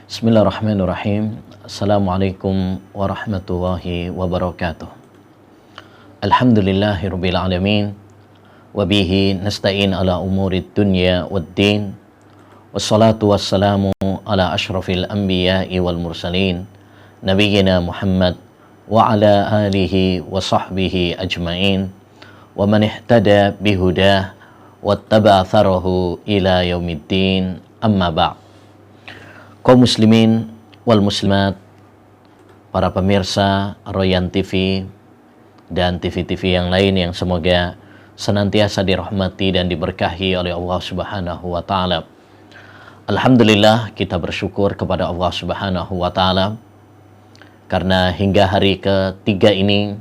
Bismillahirrahmanirrahim. Assalamualaikum warahmatullahi wabarakatuh. Alhamdulillahirabbil alamin wa bihi nasta'in ala umurid dunya waddin. Wassalatu wassalamu ala asyrafil anbiya'i wal mursalin nabiyyina Muhammad wa ala alihi wa sahbihi ajmain wa man ihtada bihudah wattaba atharahu ila yaumiddin. Amma ba'd. Kaum muslimin wal muslimat, para pemirsa Royan TV dan TV-TV yang lain yang semoga senantiasa dirahmati dan diberkahi oleh Allah Subhanahu wa taala. Alhamdulillah, kita bersyukur kepada Allah Subhanahu wa taala karena hingga hari ketiga ini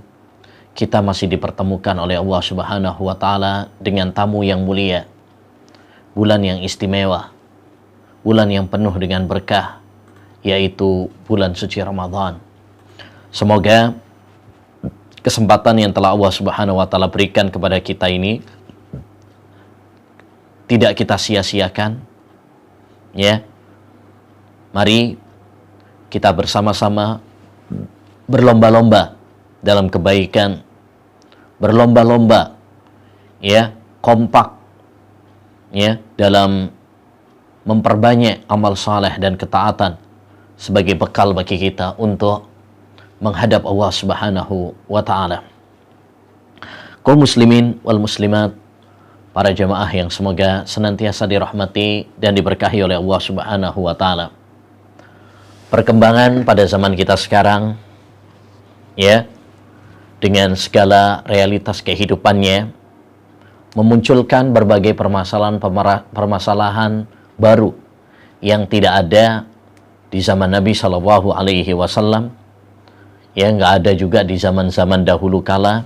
kita masih dipertemukan oleh Allah Subhanahu wa taala dengan tamu yang mulia, bulan yang istimewa, bulan yang penuh dengan berkah, yaitu bulan suci Ramadan. Semoga kesempatan yang telah Allah Subhanahu wa taala berikan kepada kita ini tidak kita sia-siakan. Ya. Mari kita bersama-sama berlomba-lomba dalam kebaikan, berlomba-lomba ya, kompak ya dalam memperbanyak amal saleh dan ketaatan sebagai bekal bagi kita untuk menghadap Allah Subhanahu wa taala. Kaum muslimin wal muslimat, para jamaah yang semoga senantiasa dirahmati dan diberkahi oleh Allah Subhanahu wa taala. Perkembangan pada zaman kita sekarang ya, dengan segala realitas kehidupannya memunculkan berbagai permasalahan baru yang tidak ada di zaman Nabi Shallallahu Alaihi Wasallam, ya nggak ada juga di zaman-zaman dahulu kala.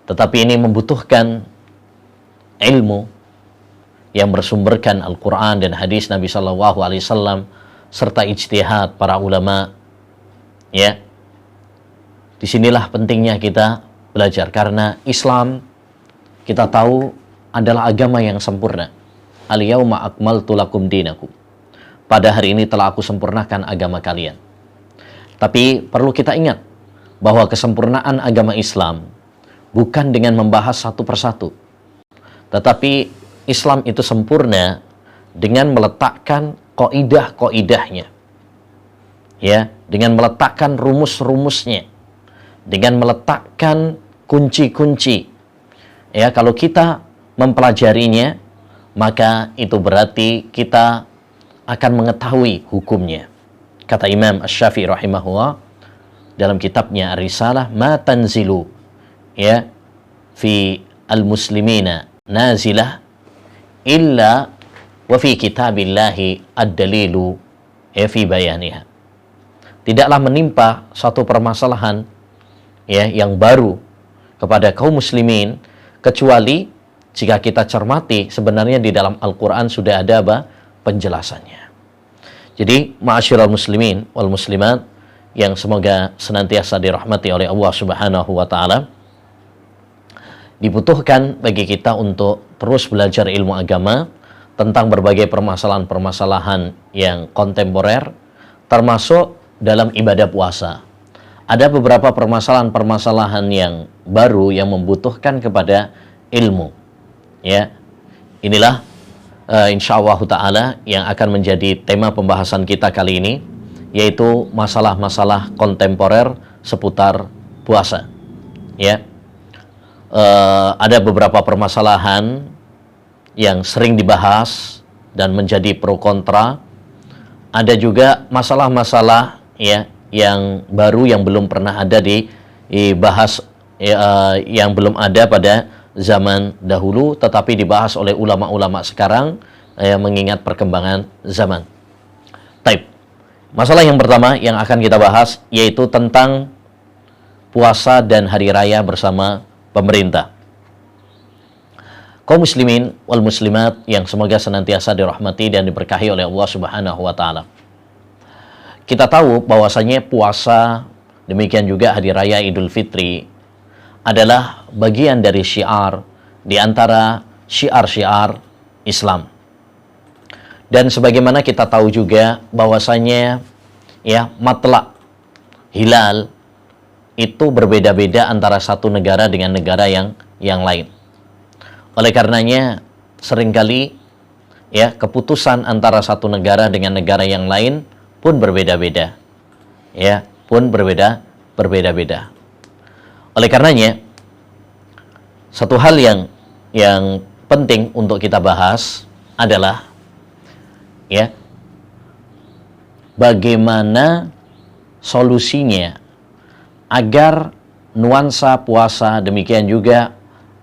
Tetapi ini membutuhkan ilmu yang bersumberkan Al-Quran dan hadis Nabi Shallallahu Alaihi Wasallam serta ijtihad para ulama. Ya, disinilah pentingnya kita belajar karena Islam kita tahu adalah agama yang sempurna. Al-yauma akmaltu lakum dinakum. Pada hari ini telah aku sempurnakan agama kalian. Tapi perlu kita ingat bahwa kesempurnaan agama Islam bukan dengan membahas satu persatu. Tetapi Islam itu sempurna dengan meletakkan kaidah-kaidahnya. Ya, dengan meletakkan rumus-rumusnya. Dengan meletakkan kunci-kunci. Ya, kalau kita mempelajarinya, maka itu berarti kita akan mengetahui hukumnya. Kata Imam Asy-Syafi'i rahimahullah dalam kitabnya Ar-Risalah, ma tanzilu ya fi al-muslimina nazilah illa wa fi kitabillahi ad-dalilu ya fi bayaniha. Tidaklah menimpa satu permasalahan ya yang baru kepada kaum muslimin kecuali jika kita cermati sebenarnya di dalam Al-Quran sudah ada penjelasannya. Jadi ma'asyiral muslimin wal muslimat yang semoga senantiasa dirahmati oleh Allah Subhanahu wa taala, dibutuhkan bagi kita untuk terus belajar ilmu agama tentang berbagai permasalahan-permasalahan yang kontemporer, termasuk dalam ibadah puasa. Ada beberapa permasalahan-permasalahan yang baru yang membutuhkan kepada ilmu. Ya, inilah insyaallah ta'ala yang akan menjadi tema pembahasan kita kali ini, yaitu masalah-masalah kontemporer seputar puasa. Ya, ada beberapa permasalahan yang sering dibahas dan menjadi pro kontra. Ada juga masalah-masalah ya yang baru yang belum pernah ada dibahas yang belum ada pada zaman dahulu, tetapi dibahas oleh ulama-ulama sekarang mengingat perkembangan zaman. Taib. Masalah yang pertama yang akan kita bahas yaitu tentang puasa dan hari raya bersama pemerintah. Kaum muslimin wal muslimat yang semoga senantiasa dirahmati dan diberkahi oleh Allah Subhanahu wa taala. Kita tahu bahwasanya puasa, demikian juga hari raya Idul Fitri adalah bagian dari syiar di antara syiar-syiar Islam. Dan sebagaimana kita tahu juga bahwasanya ya matlak hilal itu berbeda-beda antara satu negara dengan negara yang lain. Oleh karenanya seringkali ya keputusan antara satu negara dengan negara yang lain pun berbeda-beda. Ya, pun berbeda-beda. Oleh karenanya satu hal yang penting untuk kita bahas adalah ya bagaimana solusinya agar nuansa puasa, demikian juga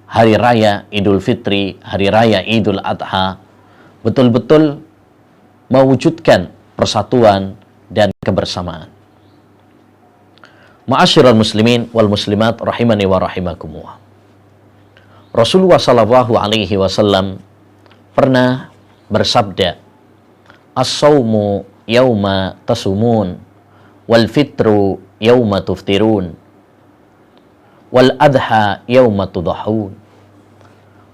hari raya Idul Fitri, hari raya Idul Adha betul-betul mewujudkan persatuan dan kebersamaan. Ma'asyiral muslimin wal muslimat rahimani wa rahimakumullah. Rasulullah sallallahu alaihi wasallam pernah bersabda, "As-saumu yauma tasumun, wal fitru yauma tuftirun, wal adha yauma tudahun."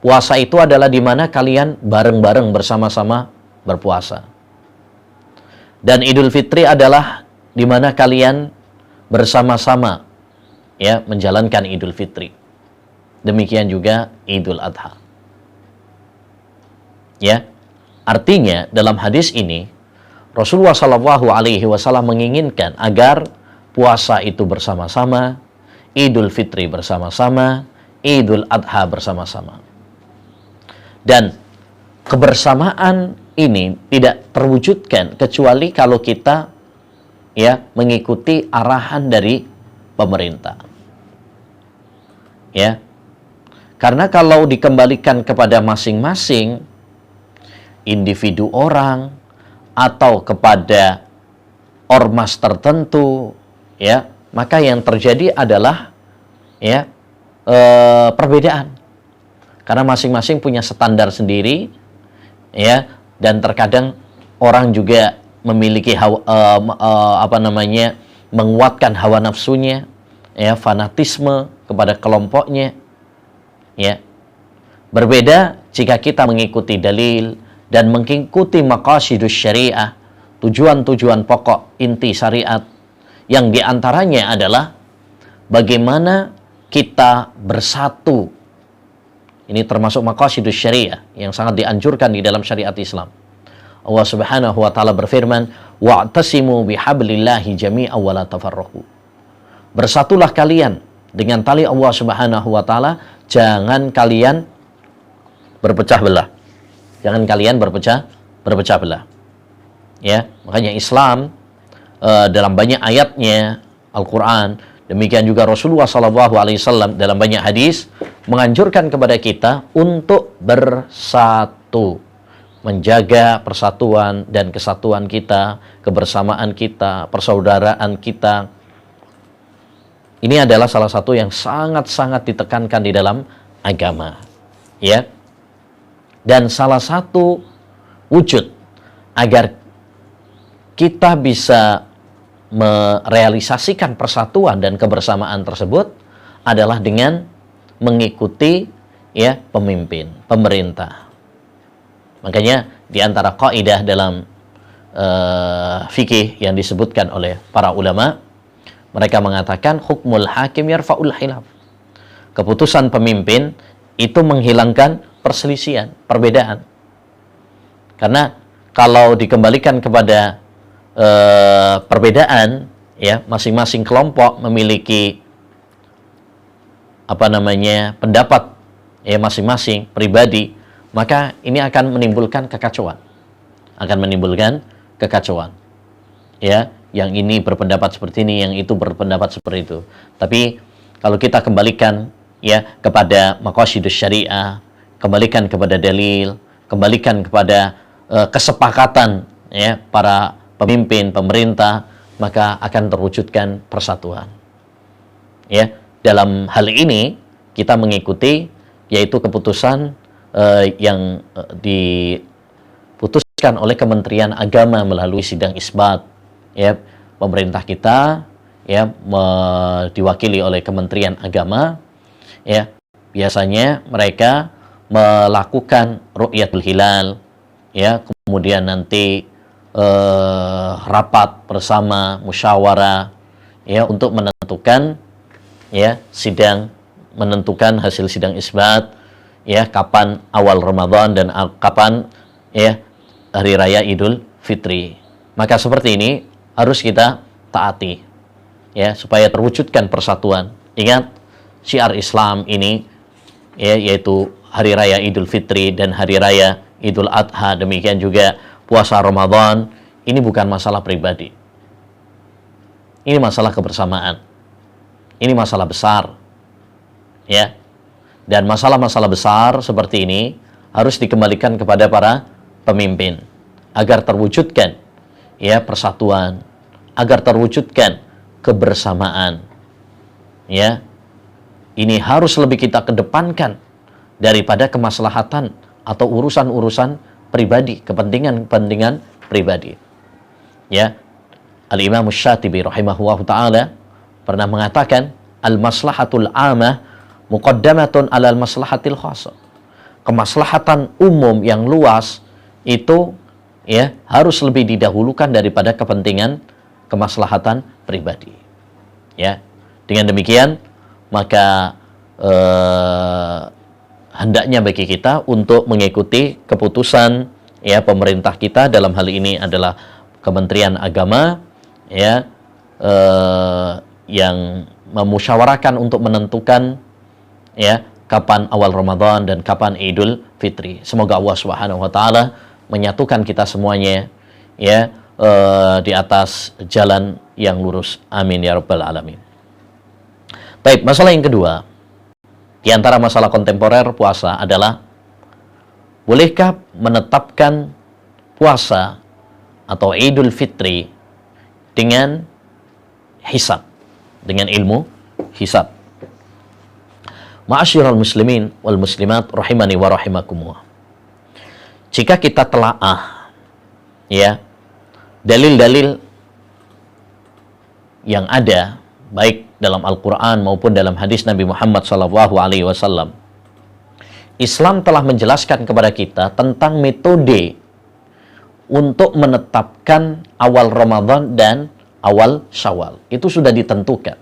Puasa itu adalah di mana kalian bareng-bareng bersama-sama berpuasa. Dan Idul Fitri adalah di mana kalian bersama-sama ya menjalankan Idul Fitri. Demikian juga Idul Adha. Ya. Artinya dalam hadis ini Rasulullah Shallallahu alaihi wasallam menginginkan agar puasa itu bersama-sama, Idul Fitri bersama-sama, Idul Adha bersama-sama. Dan kebersamaan ini tidak terwujudkan kecuali kalau kita ya mengikuti arahan dari pemerintah. Ya. Karena kalau dikembalikan kepada masing-masing individu orang atau kepada ormas tertentu, ya, maka yang terjadi adalah ya perbedaan. Karena masing-masing punya standar sendiri, ya, dan terkadang orang juga memiliki menguatkan hawa nafsunya, ya, fanatisme kepada kelompoknya, ya. Berbeda jika kita mengikuti dalil dan mengikuti maqasidus syariah, tujuan-tujuan pokok inti syariat, yang diantaranya adalah bagaimana kita bersatu. Ini termasuk maqasidus syariah yang sangat dianjurkan di dalam syariat Islam. Allah Subhanahu wa taala berfirman, "Wa'tasimu bihablillahi jami'an wa la tafarraqu." Bersatulah kalian dengan tali Allah Subhanahu wa taala, jangan kalian berpecah belah. Jangan kalian berpecah belah. Ya, makanya Islam dalam banyak ayatnya Al-Qur'an, demikian juga Rasulullah SAW dalam banyak hadis menganjurkan kepada kita untuk bersatu, menjaga persatuan dan kesatuan kita, kebersamaan kita, persaudaraan kita. Ini adalah salah satu yang sangat-sangat ditekankan di dalam agama. Ya. Dan salah satu wujud agar kita bisa merealisasikan persatuan dan kebersamaan tersebut adalah dengan mengikuti ya pemimpin, pemerintah. Makanya di antara kaidah dalam fikih yang disebutkan oleh para ulama, mereka mengatakan hukmul hakim yarfa'ul khilaf. Keputusan pemimpin itu menghilangkan perselisihan, perbedaan. Karena kalau dikembalikan kepada perbedaan, ya, masing-masing kelompok memiliki pendapat ya masing-masing pribadi, maka ini akan menimbulkan kekacauan. Ya, yang ini berpendapat seperti ini, yang itu berpendapat seperti itu. Tapi kalau kita kembalikan ya kepada maqasidus syariah, kembalikan kepada dalil, kembalikan kepada kesepakatan ya para pemimpin, pemerintah, maka akan terwujudkan persatuan. Ya, dalam hal ini kita mengikuti yaitu keputusan yang diputuskan oleh Kementerian Agama melalui sidang isbat. Ya, pemerintah kita ya diwakili oleh Kementerian Agama, ya, biasanya mereka melakukan ru'yatul hilal, ya, kemudian nanti rapat bersama, musyawarah, ya, untuk menentukan, ya, sidang, menentukan hasil sidang isbat, ya, kapan awal Ramadan dan kapan, ya, hari raya Idul Fitri. Maka seperti ini harus kita taati, ya, supaya terwujudkan persatuan. Ingat, syiar Islam ini, ya, yaitu hari raya Idul Fitri dan hari raya Idul Adha, demikian juga puasa Ramadan, ini bukan masalah pribadi. Ini masalah kebersamaan. Ini masalah besar. Ya. Dan masalah-masalah besar seperti ini harus dikembalikan kepada para pemimpin agar terwujudkan, ya, persatuan, agar terwujudkan kebersamaan. Ya. Ini harus lebih kita kedepankan daripada kemaslahatan atau urusan-urusan pribadi, kepentingan-kepentingan pribadi. Ya. Al-Imam Syatibi rahimahullahu ta'ala pernah mengatakan, al-maslahatul amah muqaddamatun alal maslahatil khassa. Kemaslahatan umum yang luas itu, ya, harus lebih didahulukan daripada kepentingan kemaslahatan pribadi. Ya. Dengan demikian, maka hendaknya bagi kita untuk mengikuti keputusan, ya, pemerintah kita, dalam hal ini adalah Kementerian Agama, ya, yang memusyawarahkan untuk menentukan, ya, kapan awal Ramadan dan kapan Idul Fitri. Semoga Allah Subhanahu wa taala menyatukan kita semuanya, ya, di atas jalan yang lurus. Amin ya rabbal alamin. Baik, masalah yang kedua di antara masalah kontemporer puasa adalah, bolehkah menetapkan puasa atau Idul Fitri dengan hisab, dengan ilmu hisab? Ma'asyiral muslimin wal muslimat rahimani wa rahimakumullah. Jika kita telaah, ya, dalil-dalil yang ada baik dalam Al-Quran maupun dalam hadis Nabi Muhammad SAW, Islam telah menjelaskan kepada kita tentang metode untuk menetapkan awal Ramadan dan awal Syawal. Itu sudah ditentukan,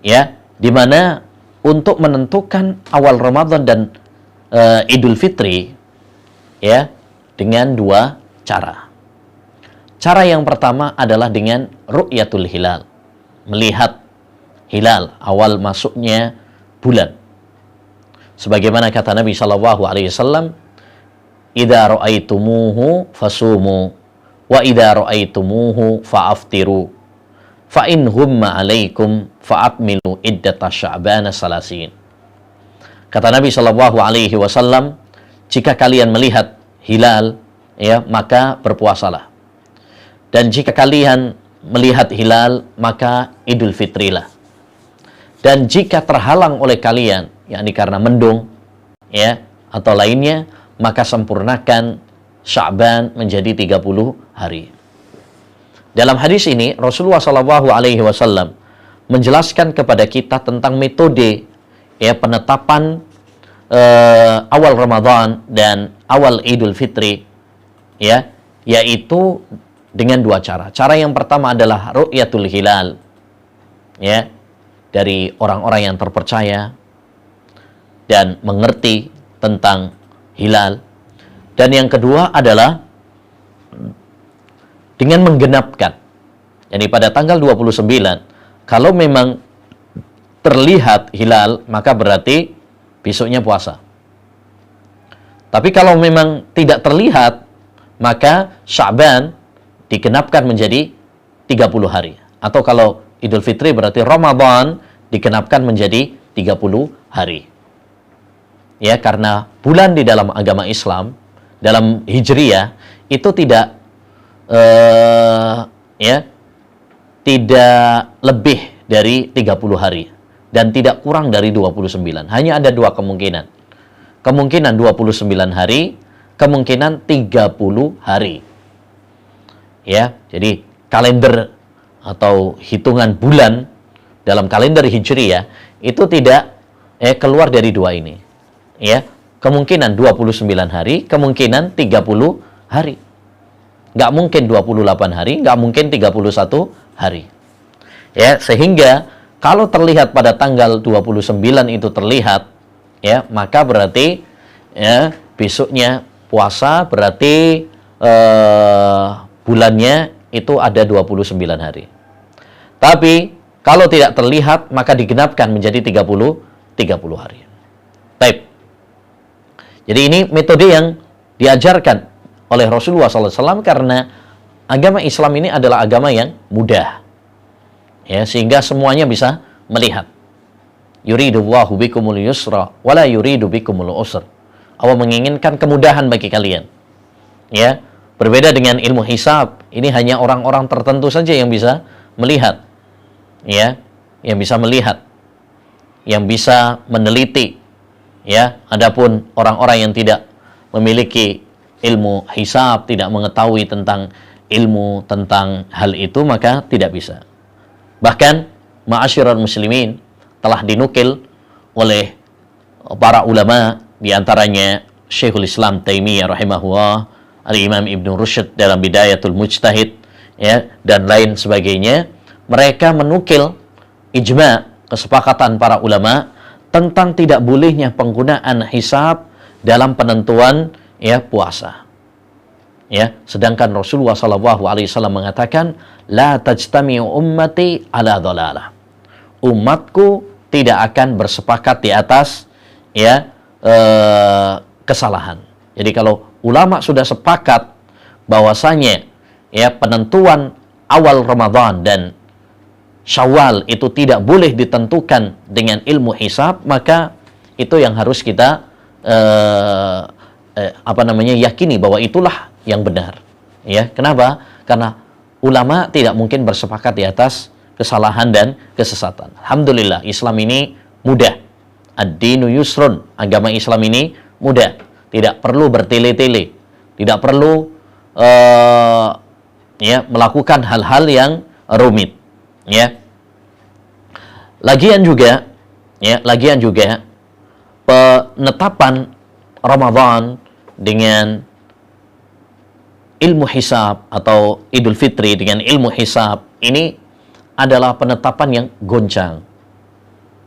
ya, dimana untuk menentukan awal Ramadan dan Idul Fitri, ya, dengan dua cara. Cara yang pertama adalah dengan ru'yatul hilal, melihat hilal, awal masuknya bulan. Sebagaimana kata Nabi SAW, "Idza ra'aitumuhu fasumu, wa idza ra'aitumuhu fa'aftiru, fa in humma 'alaikum fa'akmilu iddata sya'bana salasin." Kata Nabi SAW, jika kalian melihat hilal, ya, maka berpuasalah. Dan jika kalian melihat hilal, maka Idul Fitrilah. Dan jika terhalang oleh kalian, yakni karena mendung, ya, atau lainnya, maka sempurnakan Sya'ban menjadi 30 hari. Dalam hadis ini Rasulullah SAW menjelaskan kepada kita tentang metode, ya, penetapan awal Ramadan dan awal Idul Fitri, ya, yaitu dengan dua cara. Cara yang pertama adalah ru'yatul hilal, ya, dari orang-orang yang terpercaya dan mengerti tentang hilal. Dan yang kedua adalah dengan menggenapkan. Jadi pada tanggal 29, kalau memang terlihat hilal, maka berarti besoknya puasa. Tapi kalau memang tidak terlihat, maka Sya'ban digenapkan menjadi 30 hari. Atau kalau Idul Fitri berarti Ramadan digenapkan menjadi 30 hari. Ya, karena bulan di dalam agama Islam, dalam Hijriyah, itu tidak tidak lebih dari 30 hari dan tidak kurang dari 29. Hanya ada dua kemungkinan. Kemungkinan 29 hari, kemungkinan 30 hari. Ya, jadi kalender atau hitungan bulan dalam kalender Hijriyah itu tidak keluar dari dua ini. Ya, kemungkinan 29 hari, kemungkinan 30 hari. Nggak mungkin 28 hari, nggak mungkin 31 hari. Ya, sehingga kalau terlihat pada tanggal 29 itu terlihat, ya, maka berarti ya besoknya puasa, berarti bulannya itu ada 29 hari. Tapi kalau tidak terlihat, maka digenapkan menjadi 30 hari. Baik. Jadi ini metode yang diajarkan oleh Rasulullah SAW, karena agama Islam ini adalah agama yang mudah, ya, sehingga semuanya bisa melihat. Yuridullahu bikumul yusra wala yuridu bikumul usra. Allah menginginkan kemudahan bagi kalian. Ya, berbeda dengan ilmu hisab, ini hanya orang-orang tertentu saja yang bisa melihat. Ya, yang bisa melihat, yang bisa meneliti. Ya, adapun orang-orang yang tidak memiliki ilmu hisab, tidak mengetahui tentang ilmu tentang hal itu, maka tidak bisa. Bahkan ma'asyiral muslimin, telah dinukil oleh para ulama, diantaranya Syekhul Islam Taimiyah rahimahullah, Al-Imam Ibn Rushd dalam Bidayatul Mujtahid, ya, dan lain sebagainya. Mereka menukil ijma', kesepakatan para ulama tentang tidak bolehnya penggunaan hisab dalam penentuan, ya, puasa. Ya, sedangkan Rasulullah SAW mengatakan, la tajtami'u ummati ala dhalalah. Umatku tidak akan bersepakat di atas, ya, kesalahan. Jadi kalau ulama sudah sepakat bahwasanya, ya, penentuan awal Ramadan dan Syawal itu tidak boleh ditentukan dengan ilmu hisab, maka itu yang harus kita yakini bahwa itulah yang benar. Ya, kenapa? Karena ulama tidak mungkin bersepakat di atas kesalahan dan kesesatan. Alhamdulillah, Islam ini mudah. Ad-dinu yusrun, agama Islam ini mudah. Tidak perlu bertele-tele, tidak perlu melakukan hal-hal yang rumit. Ya. Lagian juga penetapan Ramadan dengan ilmu hisab atau Idul Fitri dengan ilmu hisab ini adalah penetapan yang goncang.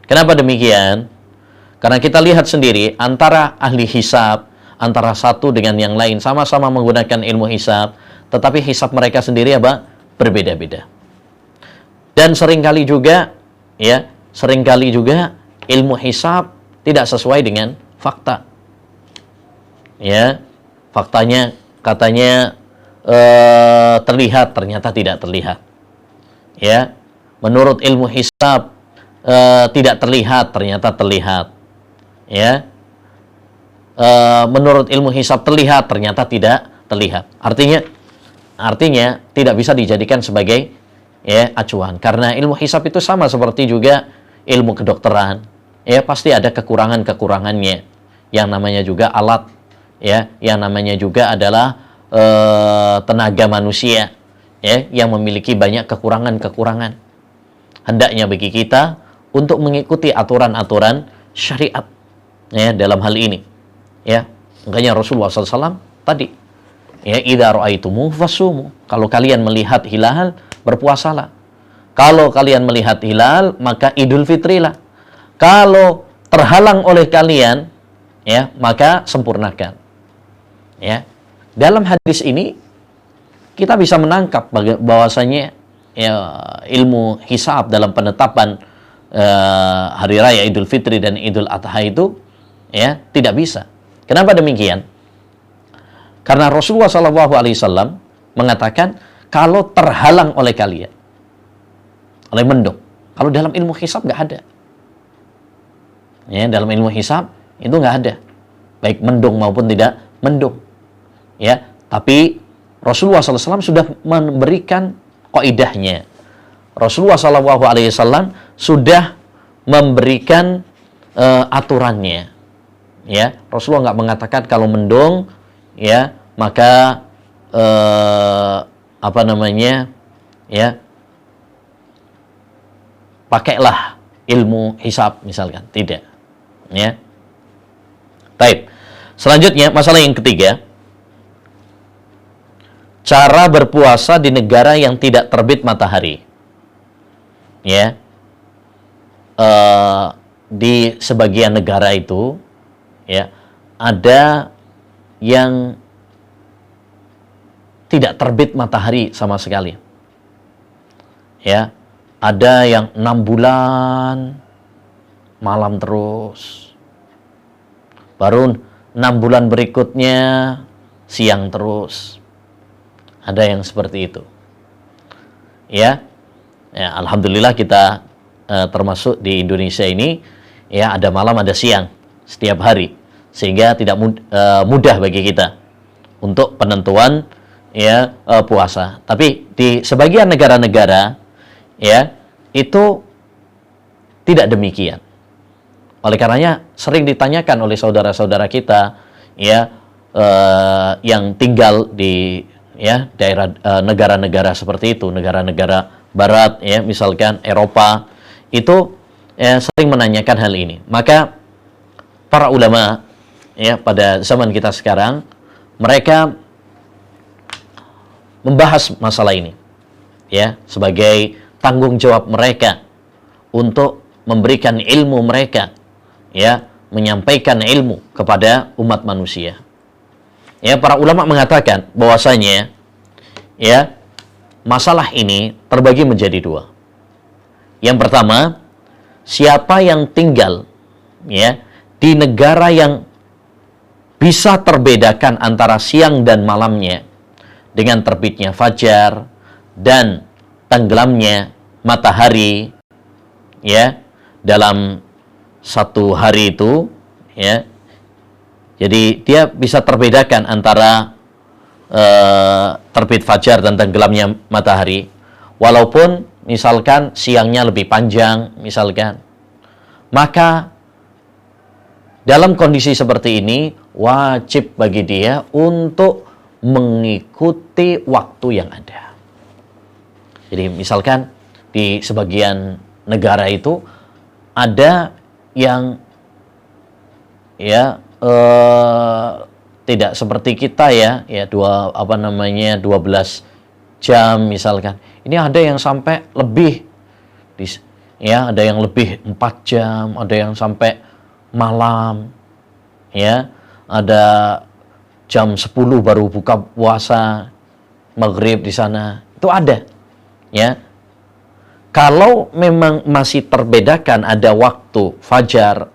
Kenapa demikian? Karena kita lihat sendiri antara ahli hisab, antara satu dengan yang lain sama-sama menggunakan ilmu hisab, tetapi hisab mereka sendiri berbeda-beda. Dan seringkali juga ilmu hisab tidak sesuai dengan fakta. Ya, faktanya katanya terlihat, ternyata tidak terlihat. Ya, menurut ilmu hisab tidak terlihat, ternyata terlihat. Ya, menurut ilmu hisab terlihat, ternyata tidak terlihat. Artinya tidak bisa dijadikan sebagai, ya, acuan. Karena ilmu hisab itu sama seperti juga ilmu kedokteran. Ya, pasti ada kekurangan-kekurangannya. Yang namanya juga alat, ya, yang namanya juga adalah tenaga manusia, ya, yang memiliki banyak kekurangan-kekurangan. Hendaknya bagi kita untuk mengikuti aturan-aturan syariat, ya, dalam hal ini. Ya, makanya Rasulullah SAW tadi, ya, idza ra'aitumu fasumu. Kalau kalian melihat hilal, berpuasalah. Kalau kalian melihat hilal, maka Idul Fitrilah. Kalau terhalang oleh kalian, ya, maka sempurnakan. Ya. Dalam hadis ini kita bisa menangkap bahwasanya, ya, ilmu hisab dalam penetapan hari raya Idul Fitri dan Idul Adha itu, ya, tidak bisa. Kenapa demikian? Karena Rasulullah SAW mengatakan kalau terhalang oleh kalian, oleh mendung. Kalau dalam ilmu hisab nggak ada. Ya, dalam ilmu hisab itu nggak ada, baik mendung maupun tidak mendung. Ya, tapi Rasulullah SAW sudah memberikan kaidahnya. Rasulullah SAW sudah memberikan aturannya. Ya, Rasulullah nggak mengatakan kalau mendung, ya, maka ya, pakailah ilmu hisab misalkan, tidak. Ya, baik. Selanjutnya, masalah yang ketiga, cara berpuasa di negara yang tidak terbit matahari. Ya, di sebagian negara itu, ya, ada yang tidak terbit matahari sama sekali. Ya, ada yang 6 bulan malam terus. Baru 6 bulan berikutnya siang terus. Ada yang seperti itu. Ya, alhamdulillah kita termasuk di Indonesia ini, ya, ada malam ada siang setiap hari, sehingga tidak mudah bagi kita untuk penentuan, ya, puasa. Tapi di sebagian negara-negara, ya, itu tidak demikian. Oleh karenanya sering ditanyakan oleh saudara-saudara kita, ya, yang tinggal di, ya, daerah negara-negara seperti itu, negara-negara barat, ya, misalkan Eropa, itu sering menanyakan hal ini. Maka para ulama, ya, pada zaman kita sekarang, mereka membahas masalah ini, ya, sebagai tanggung jawab mereka untuk memberikan ilmu mereka, ya, menyampaikan ilmu kepada umat manusia. Ya, para ulama mengatakan bahwasanya, ya, masalah ini terbagi menjadi dua. Yang pertama, siapa yang tinggal, ya, di negara yang bisa terbedakan antara siang dan malamnya dengan terbitnya fajar dan tenggelamnya matahari, ya, dalam satu hari itu, ya. Jadi dia bisa terbedakan antara terbit fajar dan tenggelamnya matahari, walaupun misalkan siangnya lebih panjang, misalkan. Maka dalam kondisi seperti ini wajib bagi dia untuk mengikuti waktu yang ada. Jadi misalkan di sebagian negara itu ada yang, ya, tidak seperti kita, ya, 12 jam misalkan. Ini ada yang sampai lebih, ya, ada yang lebih 4 jam, ada yang sampai malam, ya, ada jam 10 baru buka puasa, maghrib di sana, itu ada, ya. Kalau memang masih terbedakan, ada waktu fajar,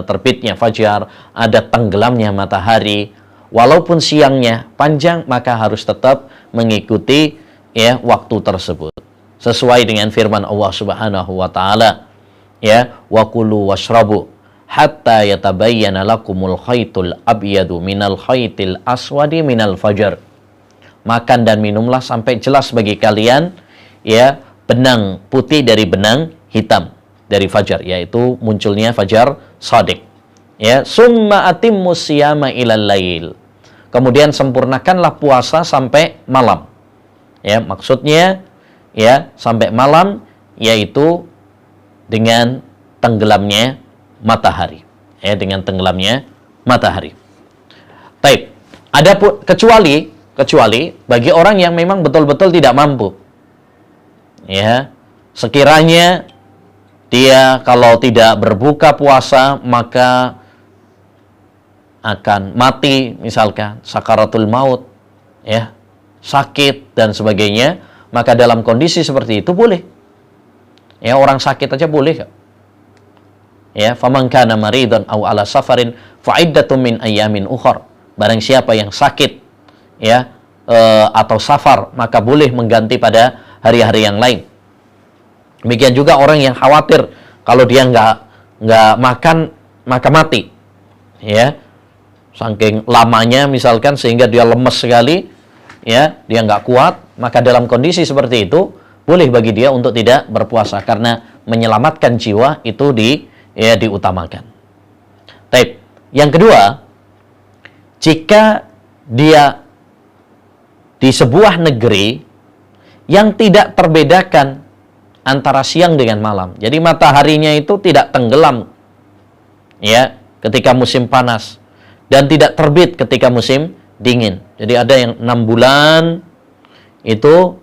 terbitnya fajar, ada tenggelamnya matahari, walaupun siangnya panjang, maka harus tetap mengikuti, ya, waktu tersebut. Sesuai dengan firman Allah Subhanahu wa taala, ya, wa kulu washrabu hatta yatabayyana lakumul khaytul abyadu minal khaytil aswadi minal fajar. Makan dan minumlah sampai jelas bagi kalian, ya, benang putih dari benang hitam dari fajar, yaitu munculnya fajar shadiq. Ya, summa atimmus siyama ilal lail. Kemudian sempurnakanlah puasa sampai malam. Ya, maksudnya, ya, sampai malam, yaitu dengan tenggelamnya matahari. Ya, dengan tenggelamnya matahari. Baik. Ada kecuali bagi orang yang memang betul-betul tidak mampu. Ya, sekiranya dia kalau tidak berbuka puasa maka akan mati, misalkan sakaratul maut, ya, sakit dan sebagainya, maka dalam kondisi seperti itu boleh. Ya, orang sakit aja boleh. Ya, faman kana maridan aw ala safarin fa iddatun min ayyamin ukhra. Barang siapa yang sakit, ya, atau safar, maka boleh mengganti pada hari-hari yang lain. Demikian juga orang yang khawatir kalau dia nggak makan maka mati, ya, saking lamanya misalkan sehingga dia lemes sekali, ya, dia nggak kuat, maka dalam kondisi seperti itu boleh bagi dia untuk tidak berpuasa karena menyelamatkan jiwa itu diutamakan. Baik. Yang kedua, jika dia di sebuah negeri yang tidak terbedakan antara siang dengan malam, jadi mataharinya itu tidak tenggelam, ya, ketika musim panas, dan tidak terbit ketika musim dingin. Jadi ada yang 6 bulan itu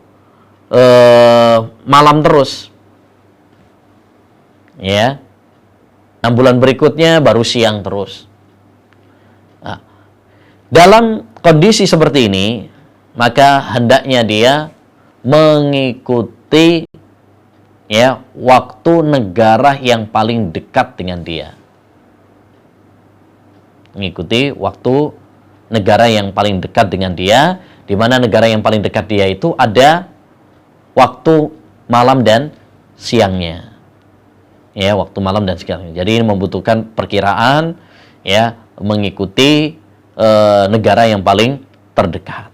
malam terus, ya. 6 bulan berikutnya baru siang terus. Nah, dalam kondisi seperti ini, maka hendaknya dia mengikuti, ya, waktu negara yang paling dekat dengan dia. Mengikuti waktu negara yang paling dekat dengan dia, di mana negara yang paling dekat dia itu ada waktu malam dan siangnya. Ya, waktu malam dan siangnya. Jadi ini membutuhkan perkiraan, ya, mengikuti negara yang paling terdekat.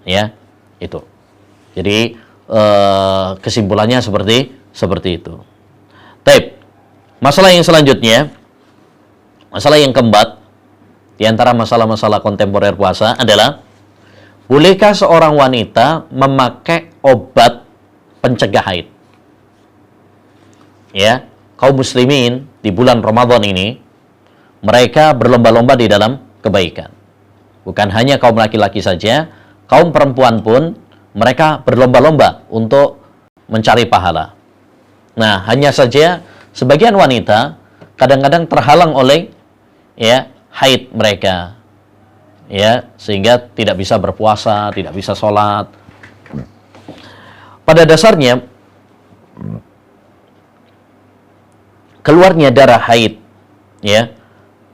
Ya, itu. Jadi kesimpulannya seperti itu. Baik. Masalah yang selanjutnya, masalah yang keempat di antara masalah-masalah kontemporer puasa adalah, bolehkah seorang wanita memakai obat pencegah haid? Ya, kaum muslimin di bulan Ramadan ini mereka berlomba-lomba di dalam kebaikan. Bukan hanya kaum laki-laki saja, kaum perempuan pun mereka berlomba-lomba untuk mencari pahala. Nah, hanya saja sebagian wanita kadang-kadang terhalang oleh, ya, haid mereka, ya, sehingga tidak bisa berpuasa, tidak bisa sholat. Pada dasarnya, keluarnya darah haid, ya,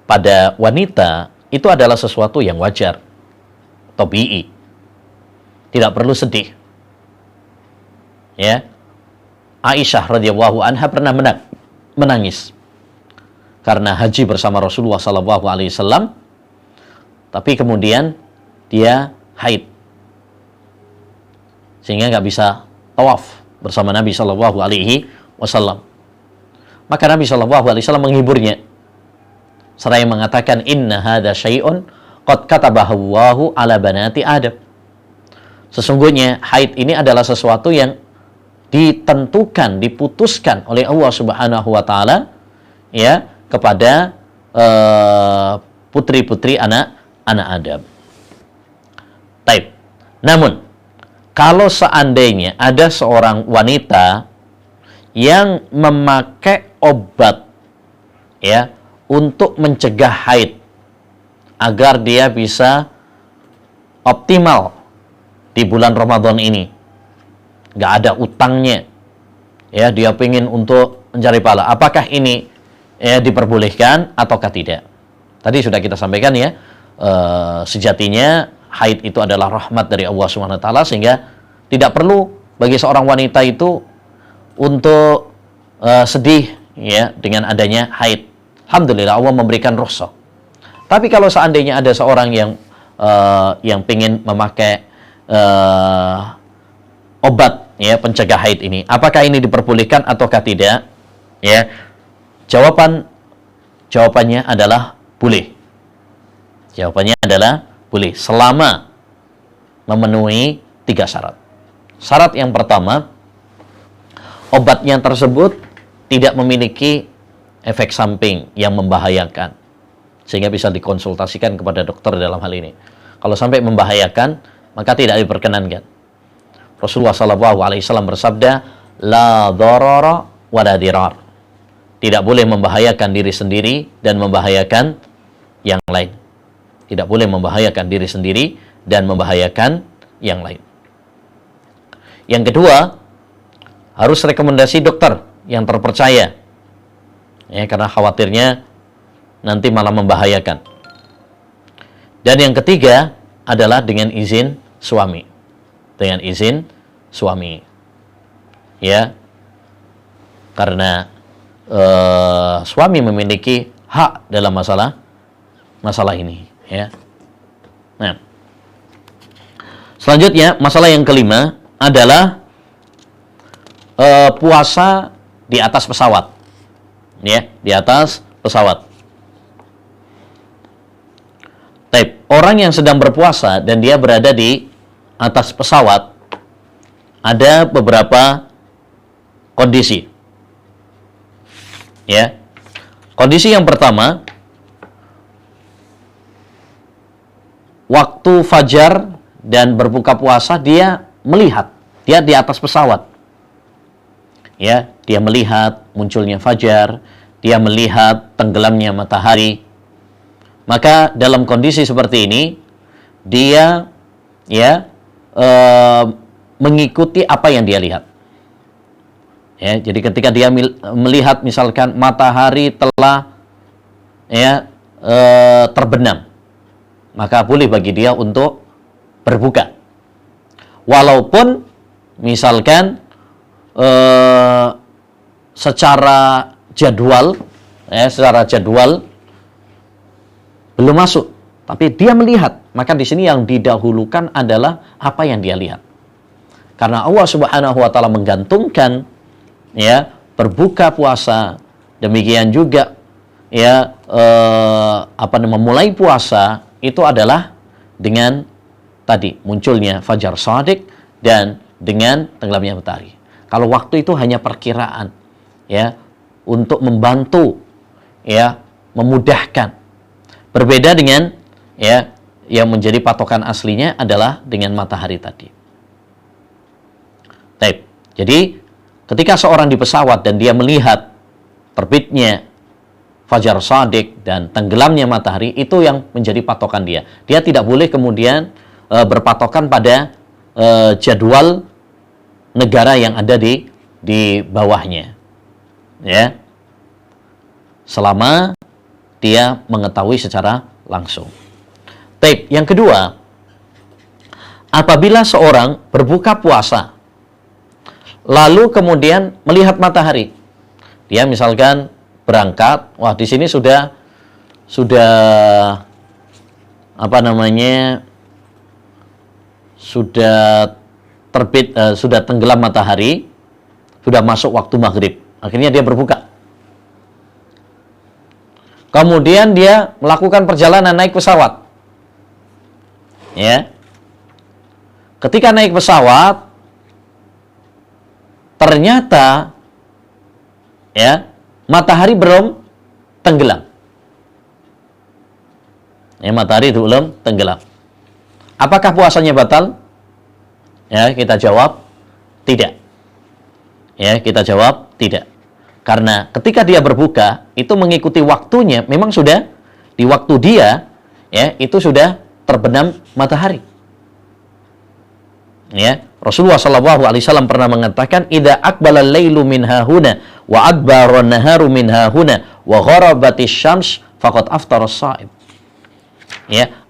pada wanita itu adalah sesuatu yang wajar, tabi'i, tidak perlu sedih. Ya, Aisyah radhiyallahu anha pernah menangis karena haji bersama Rasulullah SAW, tapi kemudian dia haid sehingga nggak bisa tawaf bersama Nabi SAW. Maka Nabi SAW menghiburnya seraya mengatakan, inna hadza syai'un qad katabahu Allahu ala banati Adam. Sesungguhnya haid ini adalah sesuatu yang ditentukan, diputuskan oleh Allah Subhanahu wa taala, ya, kepada putri-putri anak Adam. Taib. Namun kalau seandainya ada seorang wanita yang memakai obat, ya, untuk mencegah haid agar dia bisa optimal di bulan Ramadan ini, nggak ada utangnya, ya, dia pengen untuk mencari pahala, apakah ini, ya, diperbolehkan ataukah tidak? Tadi sudah kita sampaikan, ya, sejatinya haid itu adalah rahmat dari Allah Subhanahu wa taala, sehingga tidak perlu bagi seorang wanita itu untuk sedih, ya, dengan adanya haid. Alhamdulillah Allah memberikan rukhsah. Tapi kalau seandainya ada seorang yang ingin memakai obat, ya, pencegah haid ini, apakah ini diperbolehkan ataukah tidak? Ya, jawabannya adalah boleh. Jawabannya adalah boleh selama memenuhi 3 syarat. Syarat yang pertama, obatnya tersebut tidak memiliki efek samping yang membahayakan, sehingga bisa dikonsultasikan kepada dokter dalam hal ini. Kalau sampai membahayakan, maka tidak diperkenankan. Rasulullah SAW bersabda, la dharara wa la dirar. Tidak boleh membahayakan diri sendiri dan membahayakan yang lain. Tidak boleh membahayakan diri sendiri dan membahayakan yang lain. Yang kedua, harus rekomendasi dokter yang terpercaya, ya, karena khawatirnya nanti malah membahayakan. Dan yang ketiga adalah dengan izin suami. Dengan izin suami. Ya. Karena suami memiliki hak dalam masalah ini, ya. Nah, selanjutnya masalah yang kelima adalah puasa di atas pesawat, ya, di atas pesawat. Taib. Orang yang sedang berpuasa dan dia berada di atas pesawat, ada beberapa kondisi, ya. Kondisi yang pertama, waktu fajar dan berbuka puasa dia melihat, dia di atas pesawat. Ya, dia melihat munculnya fajar, dia melihat tenggelamnya matahari. Maka dalam kondisi seperti ini dia ya mengikuti apa yang dia lihat. Ya, jadi ketika dia melihat misalkan matahari telah terbenam, maka boleh bagi dia untuk berbuka. Walaupun misalkan secara jadwal belum masuk, tapi dia melihat, maka di sini yang didahulukan adalah apa yang dia lihat. Karena Allah Subhanahu wa taala menggantungkan berbuka puasa, demikian juga memulai puasa itu adalah dengan tadi munculnya fajar shadiq dan dengan tenggelamnya matahari. Kalau waktu itu hanya perkiraan untuk membantu memudahkan. Berbeda dengan yang menjadi patokan aslinya adalah dengan matahari tadi. Jadi ketika seorang di pesawat dan dia melihat terbitnya fajar shadiq dan tenggelamnya matahari, itu yang menjadi patokan dia. Dia tidak boleh kemudian berpatokan pada jadwal negara yang ada di bawahnya. Ya. Selama dia mengetahui secara langsung. Yang kedua, apabila seorang berbuka puasa lalu kemudian melihat matahari, dia misalkan berangkat, wah di sini sudah terbit, sudah tenggelam matahari, sudah masuk waktu maghrib, akhirnya dia berbuka. Kemudian dia melakukan perjalanan naik pesawat. Ya. Ketika naik pesawat, ternyata matahari belum tenggelam. Matahari belum tenggelam. Apakah puasanya batal? Kita jawab tidak. Kita jawab tidak. Karena ketika dia berbuka, itu mengikuti waktunya, memang sudah di waktu dia, itu sudah terbenam matahari. Rasulullah SAW pernah mengatakan, "Idza aqbala al-lailu min hahuna wa adbara an-naharu min hahuna wa gharabatis syams faqad aftara as-sha'im."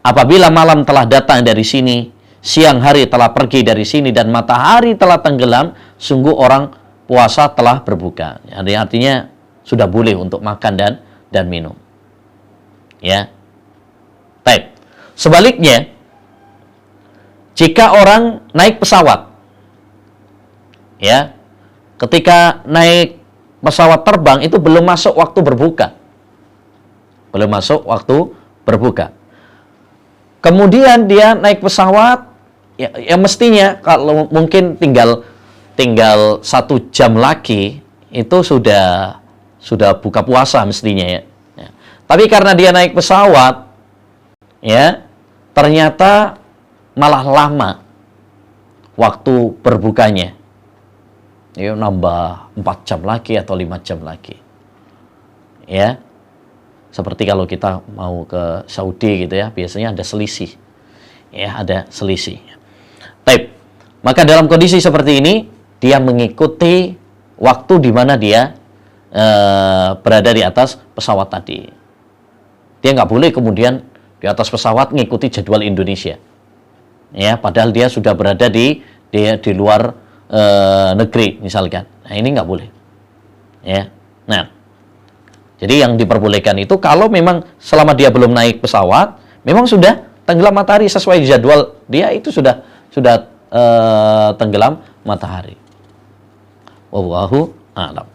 Apabila malam telah datang dari sini, siang hari telah pergi dari sini, dan matahari telah tenggelam, sungguh orang puasa telah berbuka. Artinya sudah boleh untuk makan dan minum. Sebaliknya, jika orang naik pesawat, ketika naik pesawat terbang itu belum masuk waktu berbuka. Belum masuk waktu berbuka. Kemudian dia naik pesawat, ya mestinya kalau mungkin tinggal 1 jam lagi itu sudah buka puasa mestinya. Tapi karena dia naik pesawat, ternyata malah lama waktu berbukanya. Nambah 4 jam lagi atau 5 jam lagi. Seperti kalau kita mau ke Saudi gitu biasanya ada selisih. Ada selisih. Maka dalam kondisi seperti ini, dia mengikuti waktu di mana dia berada di atas pesawat tadi. Dia nggak boleh kemudian di atas pesawat mengikuti jadwal Indonesia. Padahal dia sudah berada di luar negeri misalkan. Nah, ini nggak boleh. Nah, jadi yang diperbolehkan itu kalau memang selama dia belum naik pesawat, memang sudah tenggelam matahari sesuai jadwal dia, itu sudah tenggelam matahari. Wallahu a'lam.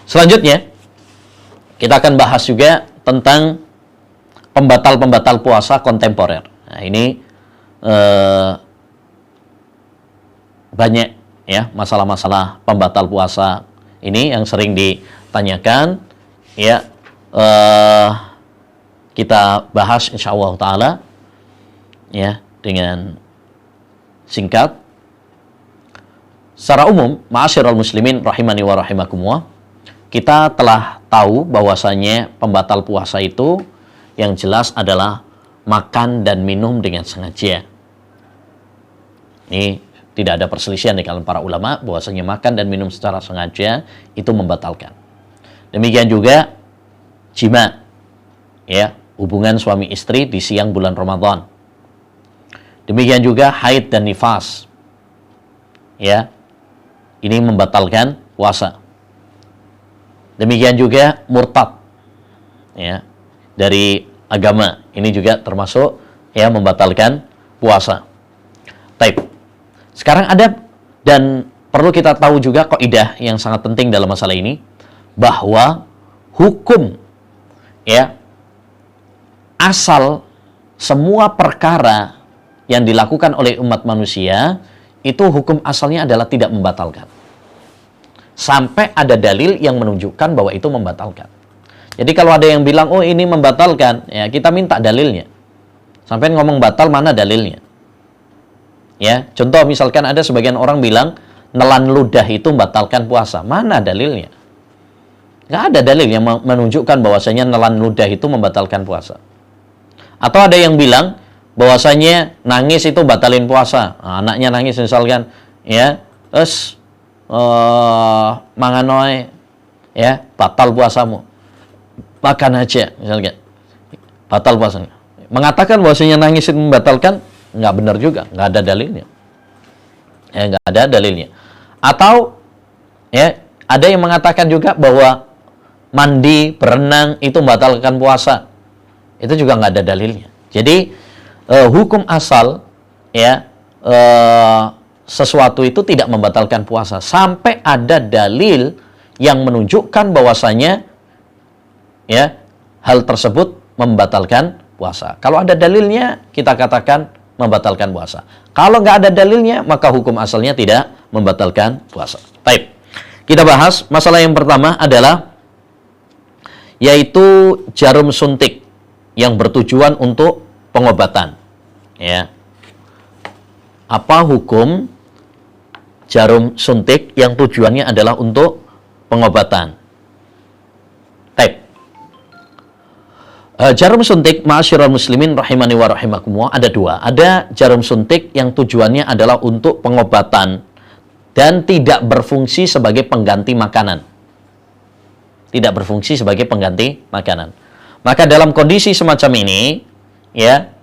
Selanjutnya kita akan bahas juga tentang pembatal-pembatal puasa kontemporer. Nah, ini banyak masalah-masalah pembatal puasa ini yang sering ditanyakan. Kita bahas insyaallah taala ya dengan singkat. Secara umum, ma'asyiral muslimin rahimani wa rahimakumullah, kita telah tahu bahwasanya pembatal puasa itu yang jelas adalah makan dan minum dengan sengaja. Ini tidak ada perselisihan di kalangan para ulama bahwasanya makan dan minum secara sengaja itu membatalkan. Demikian juga jima, ya, hubungan suami istri di siang bulan Ramadan. Demikian juga haid dan nifas, ya, ini membatalkan puasa. Demikian juga murtad, ya, dari agama, ini juga termasuk ya membatalkan puasa. Taib. Sekarang ada, dan perlu kita tahu juga kaidah yang sangat penting dalam masalah ini, bahwa hukum, ya, asal semua perkara yang dilakukan oleh umat manusia itu hukum asalnya adalah tidak membatalkan sampai ada dalil yang menunjukkan bahwa itu membatalkan. Jadi kalau ada yang bilang oh ini membatalkan, ya kita minta dalilnya. Sampai ngomong batal, mana dalilnya? Ya, contoh misalkan ada sebagian orang bilang nelan ludah itu membatalkan puasa, mana dalilnya? Nggak ada dalil yang menunjukkan bahwasanya nelan ludah itu membatalkan puasa. Atau ada yang bilang bahwasanya nangis itu batalin puasa. Nah, anaknya nangis misalkan, ya, manganoy, ya, batal puasamu. Makan aja misalkan, batal puasanya. Mengatakan bahwasanya nangis itu membatalkan, nggak benar juga, nggak ada dalilnya. Ya, nggak ada dalilnya. Atau ya, ada yang mengatakan juga bahwa mandi, berenang itu membatalkan puasa. Itu juga nggak ada dalilnya. Jadi hukum asal, ya, sesuatu itu tidak membatalkan puasa sampai ada dalil yang menunjukkan bahwasanya, ya, hal tersebut membatalkan puasa. Kalau ada dalilnya, kita katakan membatalkan puasa. Kalau nggak ada dalilnya, maka hukum asalnya tidak membatalkan puasa. Baik, kita bahas masalah yang pertama adalah yaitu jarum suntik yang bertujuan untuk pengobatan. Ya, apa hukum jarum suntik yang tujuannya adalah untuk pengobatan? Baik. Jarum suntik, ma'asyiral muslimin rahimani wa rahimakumullah, ada dua. Ada jarum suntik yang tujuannya adalah untuk pengobatan dan tidak berfungsi sebagai pengganti makanan. Tidak berfungsi sebagai pengganti makanan. Maka dalam kondisi semacam ini, ya,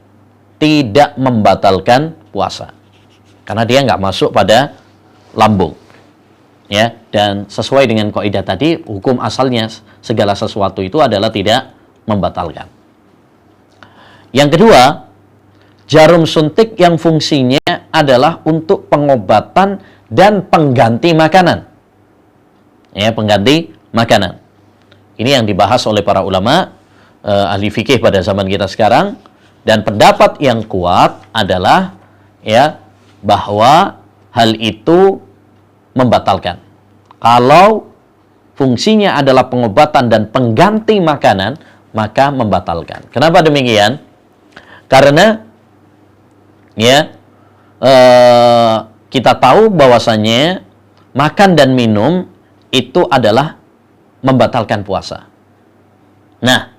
tidak membatalkan puasa. Karena dia nggak masuk pada lambung. Ya, dan sesuai dengan kaidah tadi, hukum asalnya segala sesuatu itu adalah tidak membatalkan. Yang kedua, jarum suntik yang fungsinya adalah untuk pengobatan dan pengganti makanan. Ya, pengganti makanan. Ini yang dibahas oleh para ulama ahli fikih pada zaman kita sekarang, dan pendapat yang kuat adalah, ya, bahwa hal itu membatalkan. Kalau fungsinya adalah pengobatan dan pengganti makanan, maka membatalkan. Kenapa demikian? Karena, ya, kita tahu bahwasanya makan dan minum itu adalah membatalkan puasa. Nah,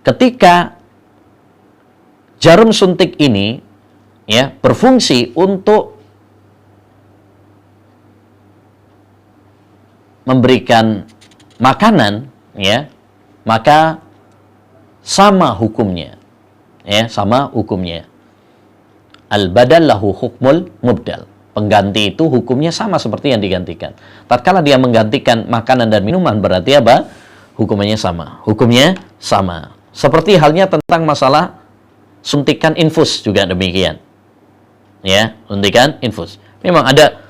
ketika jarum suntik ini, ya, berfungsi untuk memberikan makanan, ya, maka sama hukumnya, ya, sama hukumnya. Al-badal lahu hukmul mubdal. Pengganti itu hukumnya sama seperti yang digantikan. Tatkala dia menggantikan makanan dan minuman, berarti apa? Hukumnya sama. Hukumnya sama. Seperti halnya tentang masalah suntikan infus juga demikian. Ya, suntikan infus. Memang ada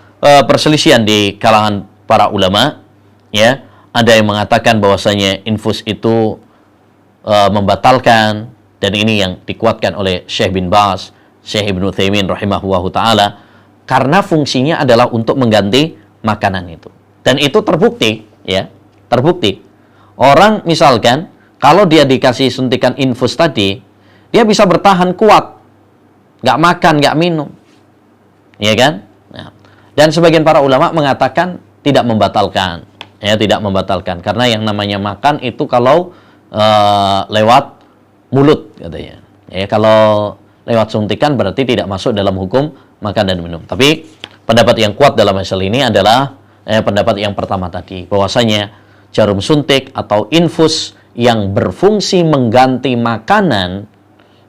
perselisihan di kalangan para ulama, ya. Ada yang mengatakan bahwasanya infus itu membatalkan, dan ini yang dikuatkan oleh Syekh bin Baz, Syekh Ibnu Utsaimin rahimahullahu taala, karena fungsinya adalah untuk mengganti makanan itu. Dan itu terbukti, ya, terbukti. Orang misalkan kalau dia dikasih suntikan infus tadi, dia bisa bertahan kuat, nggak makan, nggak minum. Ya kan? Nah, dan sebagian para ulama mengatakan tidak membatalkan. Ya, tidak membatalkan. Karena yang namanya makan itu kalau lewat mulut katanya. Ya, kalau lewat suntikan berarti tidak masuk dalam hukum makan dan minum. Tapi pendapat yang kuat dalam masalah ini adalah pendapat yang pertama tadi, bahwasanya jarum suntik atau infus yang berfungsi mengganti makanan,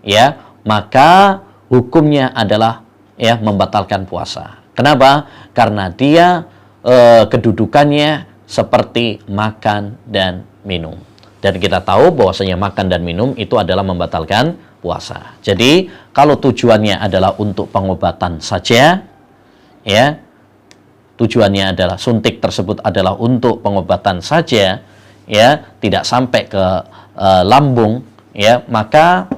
ya, maka hukumnya adalah ya membatalkan puasa. Kenapa? Karena dia kedudukannya seperti makan dan minum. Dan kita tahu bahwasanya makan dan minum itu adalah membatalkan puasa. Jadi kalau tujuannya adalah untuk pengobatan saja, ya, tujuannya adalah suntik tersebut adalah untuk pengobatan saja, ya, tidak sampai ke lambung, ya, maka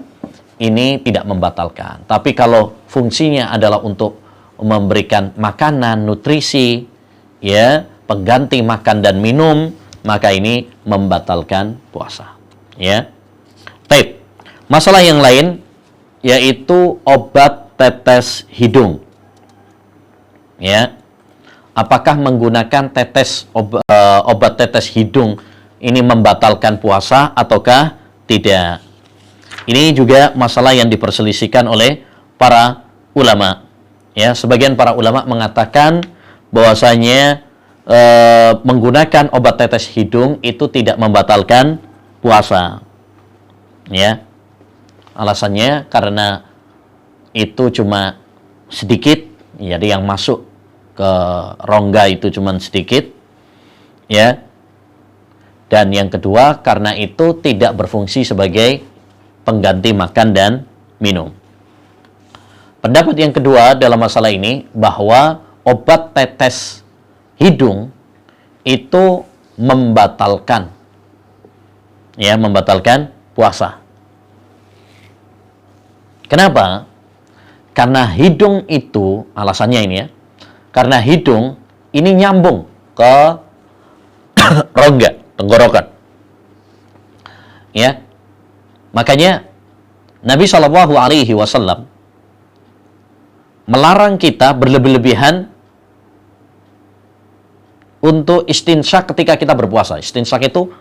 ini tidak membatalkan. Tapi kalau fungsinya adalah untuk memberikan makanan, nutrisi, ya, pengganti makan dan minum, maka ini membatalkan puasa. Ya. Baik. Masalah yang lain yaitu obat tetes hidung. Ya. Apakah menggunakan obat tetes hidung ini membatalkan puasa ataukah tidak? Ini juga masalah yang diperselisihkan oleh para ulama. Ya, sebagian para ulama mengatakan bahwasanya menggunakan obat tetes hidung itu tidak membatalkan puasa. Ya. Alasannya karena itu cuma sedikit, jadi yang masuk ke rongga itu cuma sedikit, ya. Dan yang kedua, karena itu tidak berfungsi sebagai pengganti makan dan minum. Pendapat yang kedua dalam masalah ini bahwa obat tetes hidung itu membatalkan, ya, membatalkan puasa. Kenapa? Karena hidung itu, alasannya ini ya, karena hidung ini nyambung ke rongga, tenggorokan. Ya. Makanya Nabi SAW melarang kita berlebih-lebihan untuk istinsyak ketika kita berpuasa. Istinsyak itu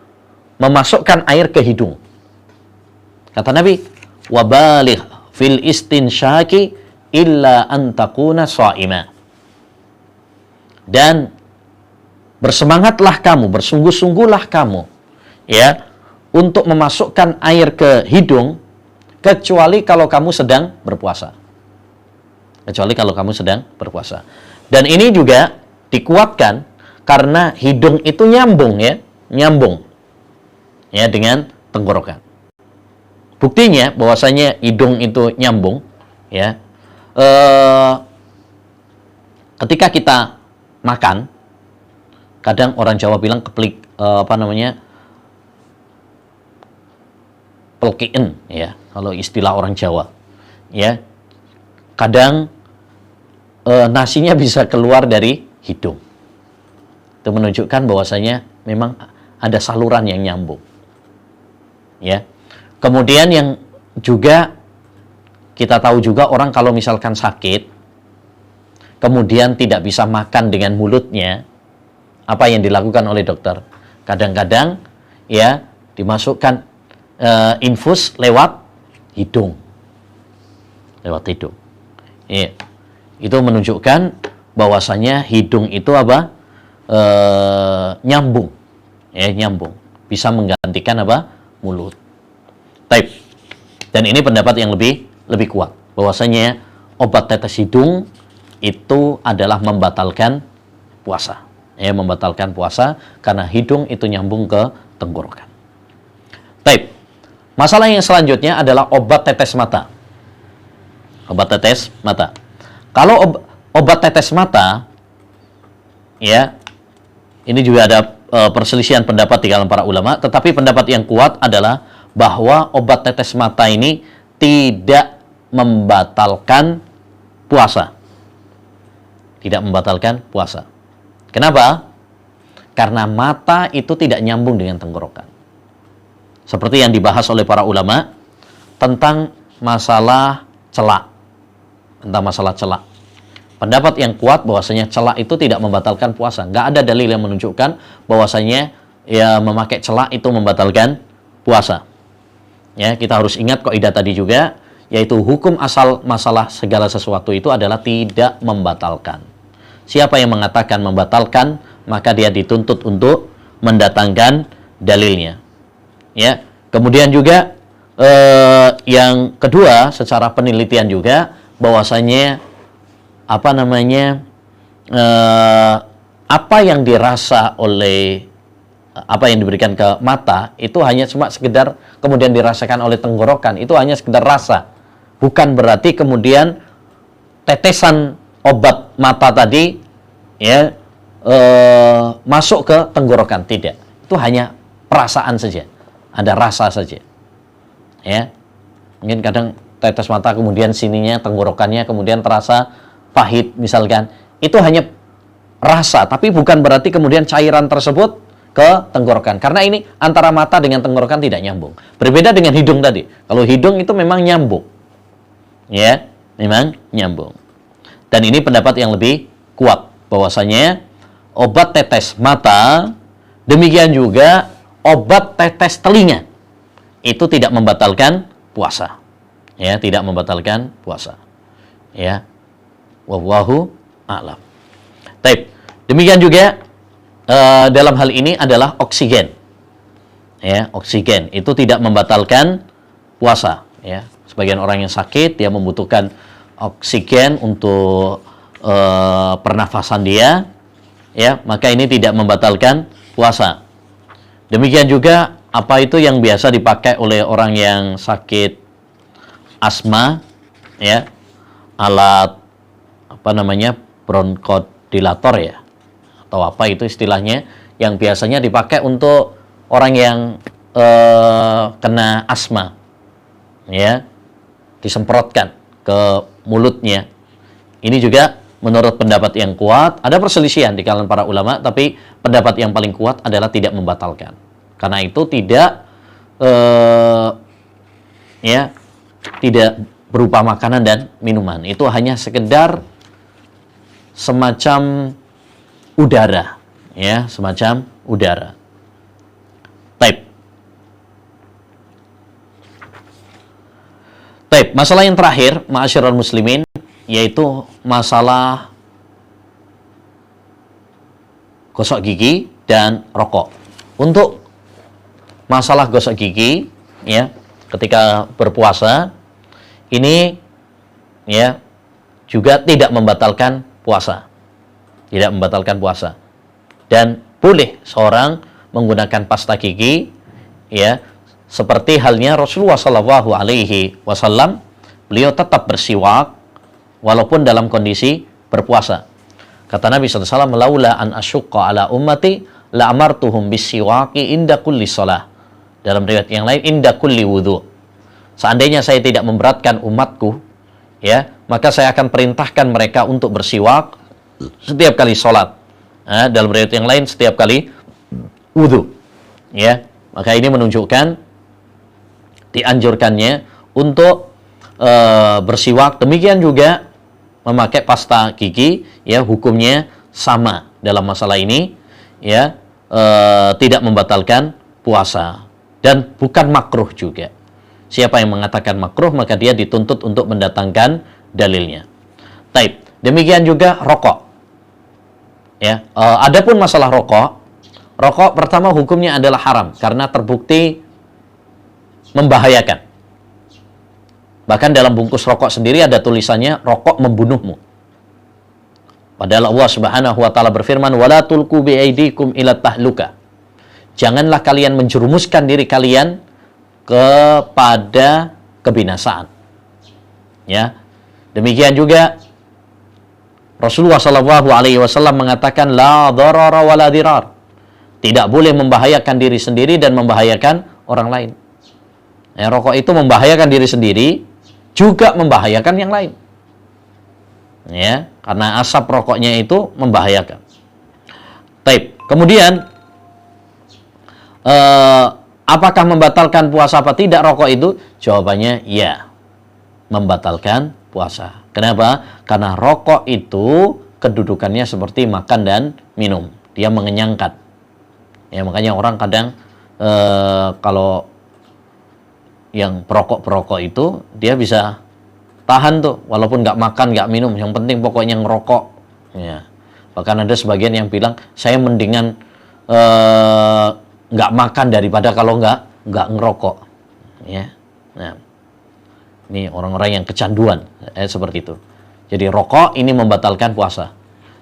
memasukkan air ke hidung. Kata Nabi, "Wabaligh fil istinsyaki illa an takuna sha'ima." Dan bersemangatlah kamu, bersungguh-sungguhlah kamu, ya, untuk memasukkan air ke hidung, kecuali kalau kamu sedang berpuasa. Kecuali kalau kamu sedang berpuasa. Dan ini juga dikuatkan karena hidung itu nyambung, ya, nyambung, ya, dengan tenggorokan. Buktinya bahwasanya hidung itu nyambung, ya, ketika kita makan, kadang orang Jawa bilang keplik, pelkien, ya, kalau istilah orang Jawa, ya, kadang nasinya bisa keluar dari hidung. Itu menunjukkan bahwasanya memang ada saluran yang nyambung, ya. Kemudian yang juga kita tahu juga orang kalau misalkan sakit, kemudian tidak bisa makan dengan mulutnya, apa yang dilakukan oleh dokter? Kadang-kadang, ya, dimasukkan infus lewat hidung. Lewat hidung. Ya. Itu menunjukkan bahwasanya hidung itu apa? Nyambung. Ya, nyambung. Bisa menggantikan apa? Mulut. Baik. Dan ini pendapat yang lebih kuat. Bahwasanya obat tetes hidung itu adalah membatalkan puasa. Ya, membatalkan puasa karena hidung itu nyambung ke tenggorokan. Baik. Masalah yang selanjutnya adalah obat tetes mata. Obat tetes mata. Kalau obat tetes mata, ya, ini juga ada perselisihan pendapat di kalangan para ulama, tetapi pendapat yang kuat adalah bahwa obat tetes mata ini tidak membatalkan puasa. Tidak membatalkan puasa. Kenapa? Karena mata itu tidak nyambung dengan tenggorokan. Seperti yang dibahas oleh para ulama tentang masalah celak. tentang masalah celak. Pendapat yang kuat bahwasanya celak itu tidak membatalkan puasa. Nggak ada dalil yang menunjukkan bahwasanya ya memakai celak itu membatalkan puasa. Ya, kita harus ingat kaidah tadi juga, yaitu hukum asal masalah segala sesuatu itu adalah tidak membatalkan. Siapa yang mengatakan membatalkan, maka dia dituntut untuk mendatangkan dalilnya. Ya, kemudian juga yang kedua, secara penelitian juga bahwasanya apa yang dirasa oleh apa yang diberikan ke mata itu hanya cuma sekedar kemudian dirasakan oleh tenggorokan, itu hanya sekedar rasa, bukan berarti kemudian tetesan obat mata tadi ya masuk ke tenggorokan, tidak. Itu hanya perasaan saja, ada rasa saja. Ya, mungkin kadang tetes mata kemudian sininya tenggorokannya kemudian terasa pahit misalkan, itu hanya rasa, tapi bukan berarti kemudian cairan tersebut ke tenggorokan, karena ini antara mata dengan tenggorokan tidak nyambung. Berbeda dengan hidung tadi. Kalau hidung itu memang nyambung, ya, memang nyambung. Dan ini pendapat yang lebih kuat bahwasanya obat tetes mata, demikian juga obat tetes telinga itu tidak membatalkan puasa, ya, tidak membatalkan puasa, ya. Wallahu a'lam. Baik. Demikian juga dalam hal ini adalah oksigen. Ya, oksigen itu tidak membatalkan puasa, ya. Sebagian orang yang sakit dia membutuhkan oksigen untuk pernafasan dia, ya, maka ini tidak membatalkan puasa. Demikian juga apa itu yang biasa dipakai oleh orang yang sakit asma, ya, alat bronkodilator, ya, atau apa itu istilahnya, yang biasanya dipakai untuk orang yang kena asma, ya, disemprotkan ke mulutnya. Ini juga menurut pendapat yang kuat, ada perselisihan di kalangan para ulama, tapi pendapat yang paling kuat adalah tidak membatalkan. Karena itu tidak tidak berupa makanan dan minuman. Itu hanya sekedar semacam udara, ya, semacam udara. Taib. Masalah yang terakhir, ma'asyiral muslimin, yaitu masalah gosok gigi dan rokok. Untuk masalah gosok gigi, ya, ketika berpuasa ini, ya, juga tidak membatalkan puasa. Tidak membatalkan puasa. Dan boleh seorang menggunakan pasta gigi, ya, seperti halnya Rasulullah Shallallahu Alaihi Wasallam, beliau tetap bersiwak walaupun dalam kondisi berpuasa. Kata Nabi SAW, laula an asyukka ala ummati la amartuhum bisiwaki inda kulli shalah. Dalam riwayat yang lain, inda kulli wudhu. Seandainya saya tidak memberatkan umatku, ya, maka saya akan perintahkan mereka untuk bersiwak setiap kali sholat. Dalam riwayat yang lain, setiap kali wudhu. Ya, maka ini menunjukkan dianjurkannya untuk bersiwak. Demikian juga memakai pasta gigi, ya, hukumnya sama dalam masalah ini, ya, tidak membatalkan puasa dan bukan makruh juga. Siapa yang mengatakan makruh, maka dia dituntut untuk mendatangkan dalilnya. Taib. Demikian juga rokok. Ya, adapun masalah rokok pertama hukumnya adalah haram karena terbukti membahayakan. Bahkan dalam bungkus rokok sendiri ada tulisannya rokok membunuhmu. Padahal Allah Subhanahu wa taala berfirman, "Wala tulqu biaidikum ila tahluka." Janganlah kalian menjerumuskan diri kalian kepada kebinasaan. Ya. Demikian juga Rasulullah Shallallahu Alaihi Wasallam mengatakan la dharara wa la dirar. Tidak boleh membahayakan diri sendiri dan membahayakan orang lain. Ya, rokok itu membahayakan diri sendiri, juga membahayakan yang lain. Ya, karena asap rokoknya itu membahayakan. Taib. Kemudian apakah membatalkan puasa apa tidak rokok itu? Jawabannya ya, membatalkan puasa. Kenapa? Karena rokok itu kedudukannya seperti makan dan minum. Dia mengenyangkan. Ya, makanya orang kadang kalau yang perokok-perokok itu dia bisa tahan tuh, walaupun nggak makan, nggak minum, yang penting pokoknya ngerokok. Ya. Bahkan ada sebagian yang bilang, saya mendingan nggak makan daripada kalau nggak ngerokok. Ya. Nah, ini orang-orang yang kecanduan seperti itu. Jadi rokok ini membatalkan puasa.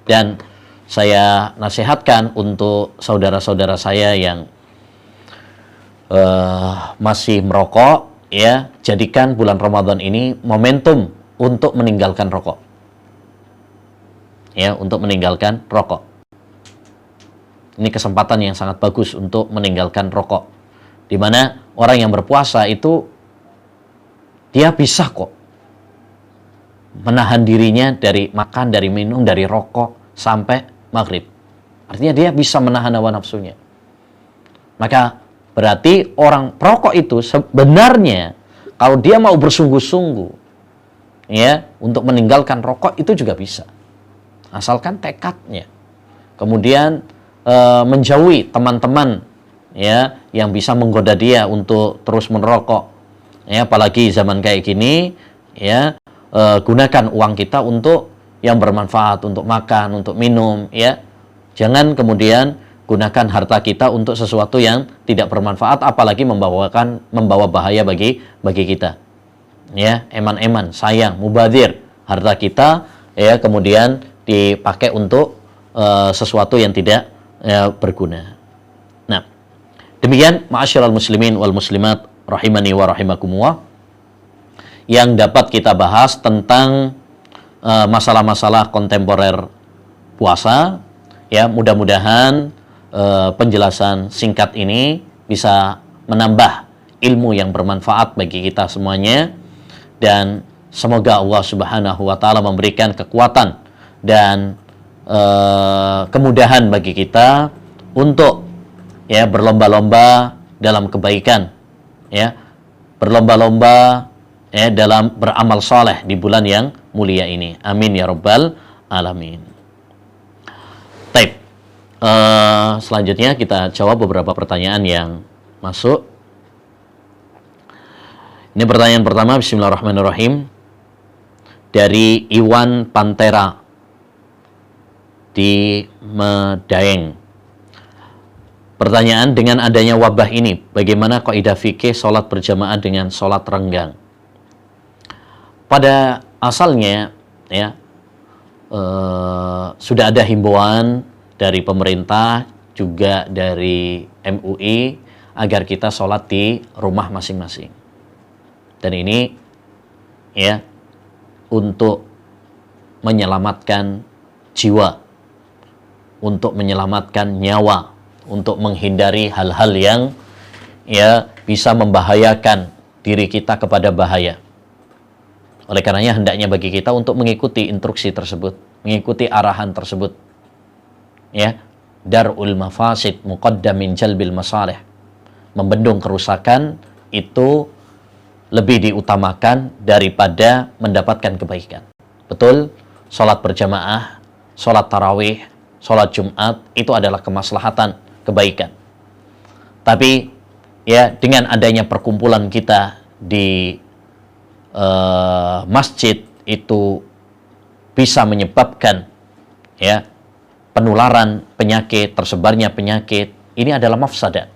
Dan saya nasihatkan untuk saudara-saudara saya yang masih merokok, ya, jadikan bulan Ramadan ini momentum untuk meninggalkan rokok. Ya, untuk meninggalkan rokok. Ini kesempatan yang sangat bagus untuk meninggalkan rokok. Di mana orang yang berpuasa itu dia bisa kok menahan dirinya dari makan, dari minum, dari rokok sampai maghrib. Artinya dia bisa menahan hawa nafsunya. Maka berarti orang perokok itu sebenarnya kalau dia mau bersungguh-sungguh, ya, untuk meninggalkan rokok itu juga bisa. Asalkan tekadnya. Kemudian menjauhi teman-teman, ya, yang bisa menggoda dia untuk terus merokok. Ya, apalagi zaman kayak gini, ya, gunakan uang kita untuk yang bermanfaat, untuk makan, untuk minum, ya. Jangan kemudian gunakan harta kita untuk sesuatu yang tidak bermanfaat, apalagi membawa bahaya bagi kita. Ya, eman-eman, sayang, mubadzir harta kita, ya, kemudian dipakai untuk sesuatu yang tidak berguna. Nah, demikian ma'asyiral muslimin wal muslimat rahimani wa rahimakumullah yang dapat kita bahas tentang masalah-masalah kontemporer puasa. Ya, mudah-mudahan penjelasan singkat ini bisa menambah ilmu yang bermanfaat bagi kita semuanya, dan semoga Allah Subhanahu wa taala memberikan kekuatan dan kemudahan bagi kita untuk, ya, berlomba-lomba dalam kebaikan, ya, berlomba-lomba, ya, dalam beramal soleh di bulan yang mulia ini. Amin ya rabbal alamin. Baik. Selanjutnya kita jawab beberapa pertanyaan yang masuk. Ini pertanyaan pertama, bismillahirrahmanirrahim, dari Iwan Pantera di Medaeng. Pertanyaan, dengan adanya wabah ini, bagaimana kaidah fikih sholat berjamaah dengan sholat renggang? Pada asalnya, ya, sudah ada himbauan dari pemerintah, juga dari MUI, agar kita sholat di rumah masing-masing. Dan ini, ya, untuk menyelamatkan jiwa, untuk menyelamatkan nyawa, untuk menghindari hal-hal yang, ya, bisa membahayakan diri kita kepada bahaya. Oleh karenanya hendaknya bagi kita untuk mengikuti instruksi tersebut, mengikuti arahan tersebut. Ya, darul mafasid muqaddamin jalbil masalih. Membendung kerusakan itu lebih diutamakan daripada mendapatkan kebaikan. Betul, sholat berjamaah, sholat tarawih, sholat Jumat itu adalah kemaslahatan, kebaikan. Tapi, ya, dengan adanya perkumpulan kita di masjid itu bisa menyebabkan, ya, penularan penyakit, tersebarnya penyakit. Ini adalah mafsadat.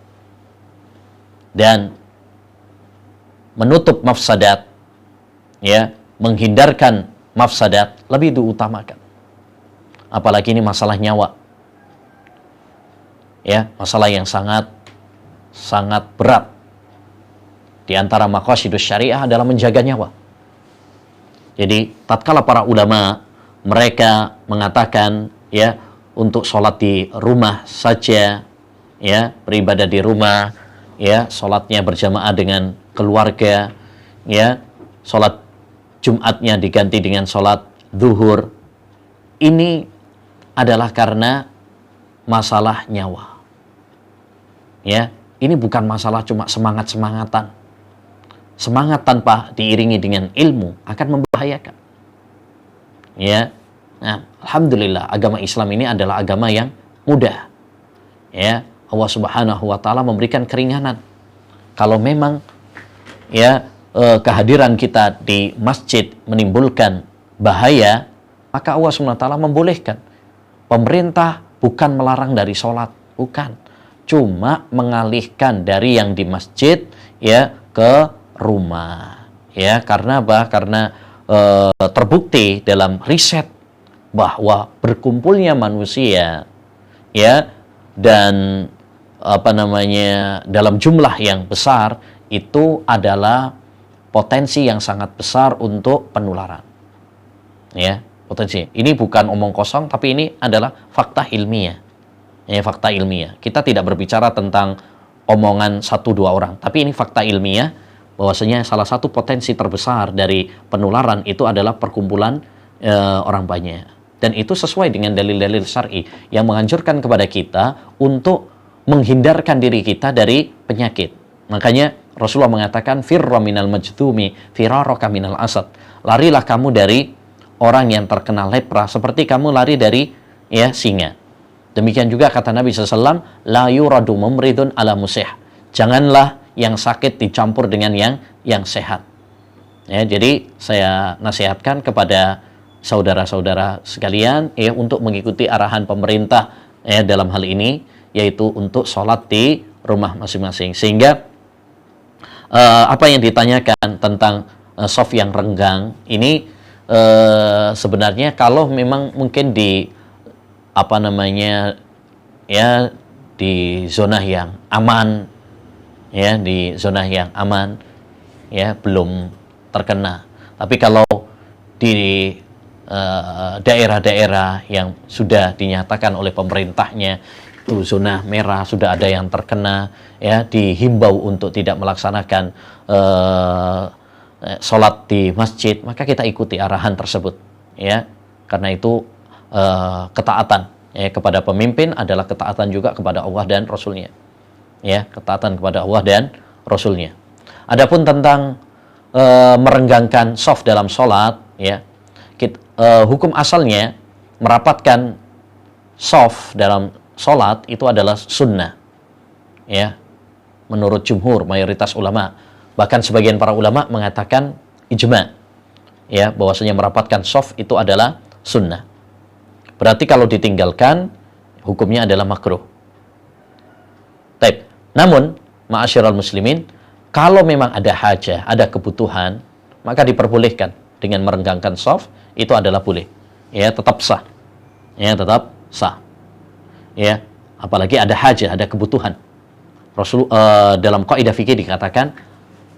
Dan menutup mafsadat, ya, menghindarkan mafsadat lebih diutamakan. Apalagi ini masalah nyawa. Ya, masalah yang sangat berat. Di antara maqasidus syariah adalah menjaga nyawa. Jadi, tatkala para ulama mereka mengatakan, ya, untuk sholat di rumah saja, ya, beribadah di rumah, ya, sholatnya berjamaah dengan keluarga, ya, sholat Jumatnya diganti dengan sholat zuhur. Ini adalah karena masalah nyawa. Ya, ini bukan masalah cuma semangat-semangatan. Semangat tanpa diiringi dengan ilmu akan membahayakan. ya. Nah, alhamdulillah agama Islam ini adalah agama yang mudah. Ya, Allah Subhanahu wa taala memberikan keringanan. Kalau memang ya kehadiran kita di masjid menimbulkan bahaya, maka Allah Subhanahu wa taala membolehkan. Pemerintah bukan melarang dari sholat, bukan. Cuma mengalihkan dari yang di masjid ya ke rumah. Ya, karena apa? Karena terbukti dalam riset bahwa berkumpulnya manusia ya dan dalam jumlah yang besar itu adalah potensi yang sangat besar untuk penularan. Ya, potensi. Ini bukan omong kosong, tapi ini adalah fakta ilmiah. Ya, fakta ilmiah. Kita tidak berbicara tentang omongan 1-2 orang, tapi ini fakta ilmiah bahwasanya salah satu potensi terbesar dari penularan itu adalah perkumpulan orang banyak. Dan itu sesuai dengan dalil-dalil syar'i yang menganjurkan kepada kita untuk menghindarkan diri kita dari penyakit. Makanya Rasulullah mengatakan firra minal majdumi firaraka minal asad. Larilah kamu dari orang yang terkena lepra seperti kamu lari dari ya singa. Demikian juga kata Nabi SAW, la yuradu mumridun ala musih. Janganlah yang sakit dicampur dengan yang sehat. Ya, jadi saya nasihatkan kepada saudara-saudara sekalian ya untuk mengikuti arahan pemerintah ya dalam hal ini, yaitu untuk sholat di rumah masing-masing. Sehingga apa yang ditanyakan tentang shaf yang renggang ini sebenarnya kalau memang mungkin di ya di zona yang aman ya, di zona yang aman ya, belum terkena. Tapi kalau di daerah-daerah yang sudah dinyatakan oleh pemerintahnya itu zona merah, sudah ada yang terkena ya, dihimbau untuk tidak melaksanakan sholat di masjid, maka kita ikuti arahan tersebut ya. Karena itu ketaatan ya kepada pemimpin adalah ketaatan juga kepada Allah dan Rasulnya ya, ketaatan kepada Allah dan Rasulnya. Adapun tentang merenggangkan shaf dalam sholat ya, hukum asalnya merapatkan shaf dalam sholat itu adalah sunnah ya, menurut jumhur mayoritas ulama. Bahkan sebagian para ulama mengatakan ijma ya, bahwasanya merapatkan shaf itu adalah sunnah. Berarti kalau ditinggalkan hukumnya adalah makruh. Baik. Namun ma'asyiral muslimin, kalau memang ada hajah, ada kebutuhan, maka diperbolehkan dengan merenggangkan shaf, itu adalah boleh. Ya, tetap sah. Ya, tetap sah. Ya, apalagi ada hajah, ada kebutuhan. Dalam kaidah fikih dikatakan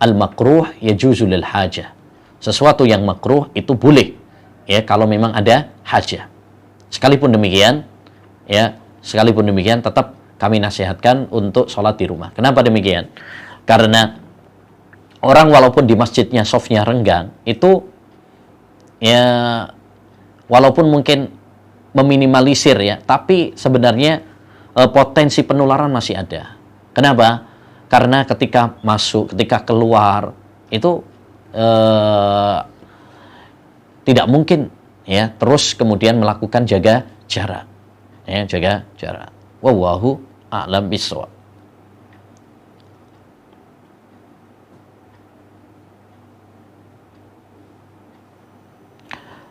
al-makruh yajuzu lil hajah. Sesuatu yang makruh itu boleh ya kalau memang ada hajah. Sekalipun demikian tetap kami nasihatkan untuk sholat di rumah. Kenapa demikian? Karena orang walaupun di masjidnya shafnya renggang, itu ya walaupun mungkin meminimalisir ya, tapi sebenarnya potensi penularan masih ada. Kenapa? Karena ketika masuk, ketika keluar itu tidak mungkin ya terus kemudian melakukan jaga jarak. Ya, jaga jarak. Wallahu a'lam bishawab.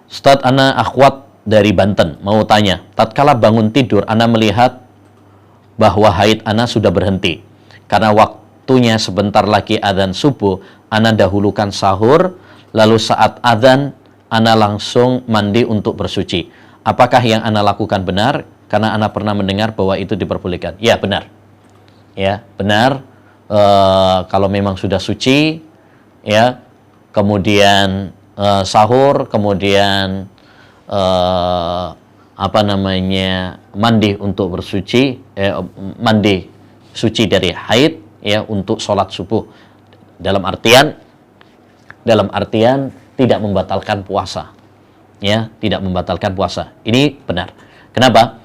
Ustadz, ana akhwat dari Banten mau tanya, tatkala bangun tidur ana melihat bahwa haid ana sudah berhenti. Karena waktunya sebentar lagi adzan subuh, ana dahulukan sahur, lalu saat adzan ana langsung mandi untuk bersuci. Apakah yang ana lakukan benar? Karena ana pernah mendengar bahwa itu diperbolehkan. Ya, benar. Ya, benar. Kalau memang sudah suci, ya, kemudian sahur, kemudian mandi untuk bersuci, mandi suci dari haid ya untuk sholat subuh, dalam artian tidak membatalkan puasa ya, tidak membatalkan puasa. Ini benar. Kenapa?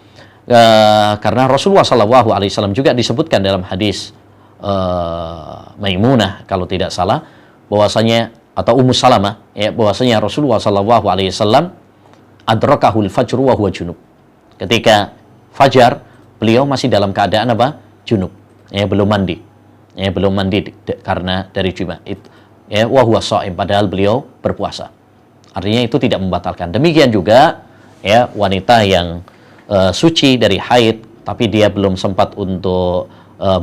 Karena Rasulullah SAW juga disebutkan dalam hadis Maimunah kalau tidak salah, bahwasanya atau Ummu Salamah ya, bahwasanya Rasulullah SAW adrakahul fajru wa huwa junub. Ketika fajar, beliau masih dalam keadaan apa? Junub. Ya, belum mandi. Ya, belum mandi karena dari junub. Ya, wa huwa shaim, padahal beliau berpuasa. Artinya itu tidak membatalkan. Demikian juga ya wanita yang suci dari haid tapi dia belum sempat untuk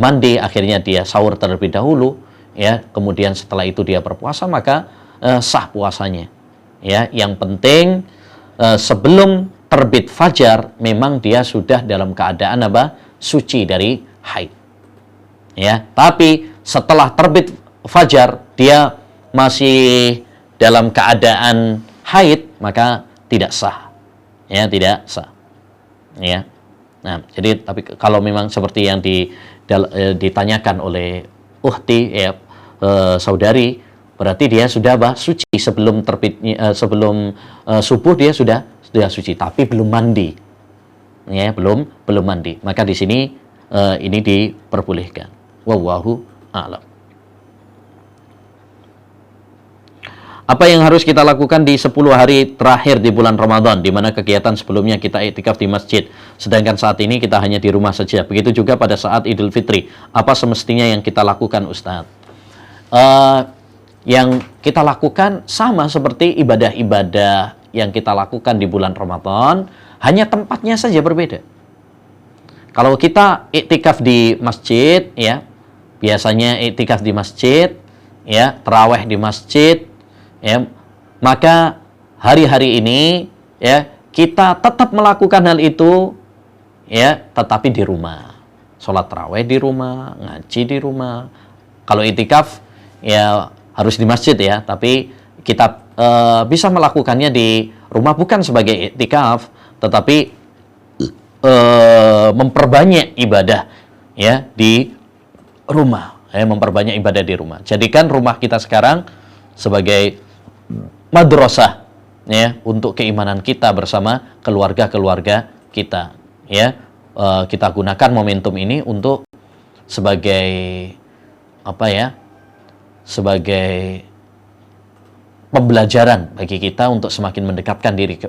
mandi, akhirnya dia sahur terlebih dahulu, ya, kemudian setelah itu dia berpuasa, maka sah puasanya. Ya, yang penting sebelum terbit fajar memang dia sudah dalam keadaan apa? Suci dari haid. Ya, tapi setelah terbit fajar dia masih dalam keadaan haid, maka tidak sah. Ya, tidak sah. Ya. Nah, jadi tapi kalau memang seperti yang ditanyakan oleh ukhti, ya, saudari, berarti dia sudah suci sebelum terbitnya, sebelum subuh dia sudah suci, tapi belum mandi. Ya, belum mandi. Maka di sini ini diperbolehkan. Wallahu a'lam. Apa yang harus kita lakukan di 10 hari terakhir di bulan Ramadan, di mana kegiatan sebelumnya kita iktikaf di masjid, sedangkan saat ini kita hanya di rumah saja. Begitu juga pada saat Idul Fitri. Apa semestinya yang kita lakukan, Ustadz? Yang kita lakukan sama seperti ibadah-ibadah yang kita lakukan di bulan Ramadan, hanya tempatnya saja berbeda. Kalau kita iktikaf di masjid, ya, biasanya iktikaf di masjid, ya, tarawih di masjid, ya, maka hari-hari ini, ya, kita tetap melakukan hal itu, ya, tetapi di rumah. Sholat tarawih di rumah, ngaji di rumah. Kalau iktikaf, ya, harus di masjid, ya, tapi kita bisa melakukannya di rumah, bukan sebagai iktikaf, tetapi memperbanyak ibadah, ya, di rumah, ya, memperbanyak ibadah di rumah. Jadikan rumah kita sekarang sebagai madrasah, ya, untuk keimanan kita bersama keluarga-keluarga kita, ya. Kita gunakan momentum ini untuk sebagai apa, ya, sebagai pembelajaran bagi kita untuk semakin mendekatkan diri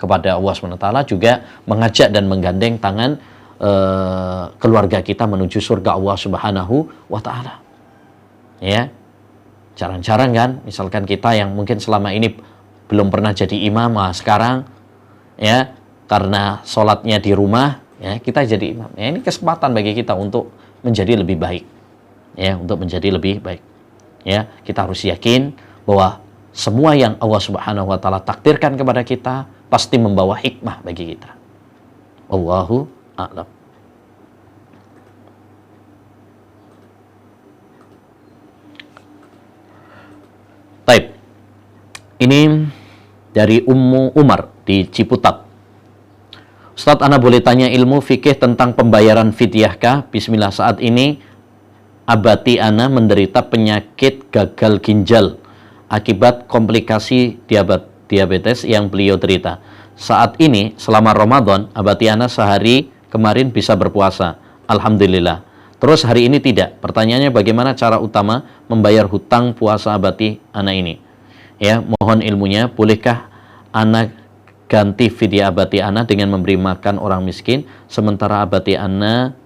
kepada Allah SWT, juga mengajak dan menggandeng tangan keluarga kita menuju surga Allah Subhanahu wa Ta'ala. Ya, jarang-jarang kan, misalkan kita yang mungkin selama ini belum pernah jadi imam, sekarang, ya, karena sholatnya di rumah, ya, kita jadi imam. Ya, ini kesempatan bagi kita untuk menjadi lebih baik, ya, untuk menjadi lebih baik. Ya, kita harus yakin bahwa semua yang Allah Subhanahu wa Ta'ala takdirkan kepada kita pasti membawa hikmah bagi kita. Allahu a'lam. Baik. Ini dari Ummu Umar di Ciputat. Ustadz, ana boleh tanya ilmu fikih tentang pembayaran fidyah kah? Bismillah, saat ini abati ana menderita penyakit gagal ginjal akibat komplikasi diabetes yang beliau derita. Saat ini selama Ramadan abati ana sehari kemarin bisa berpuasa, alhamdulillah. Terus hari ini tidak. Pertanyaannya, bagaimana cara utama membayar hutang puasa abati ana ini? Ya, mohon ilmunya. Bolehkah ana ganti fidyah abati ana dengan memberi makan orang miskin sementara abati ana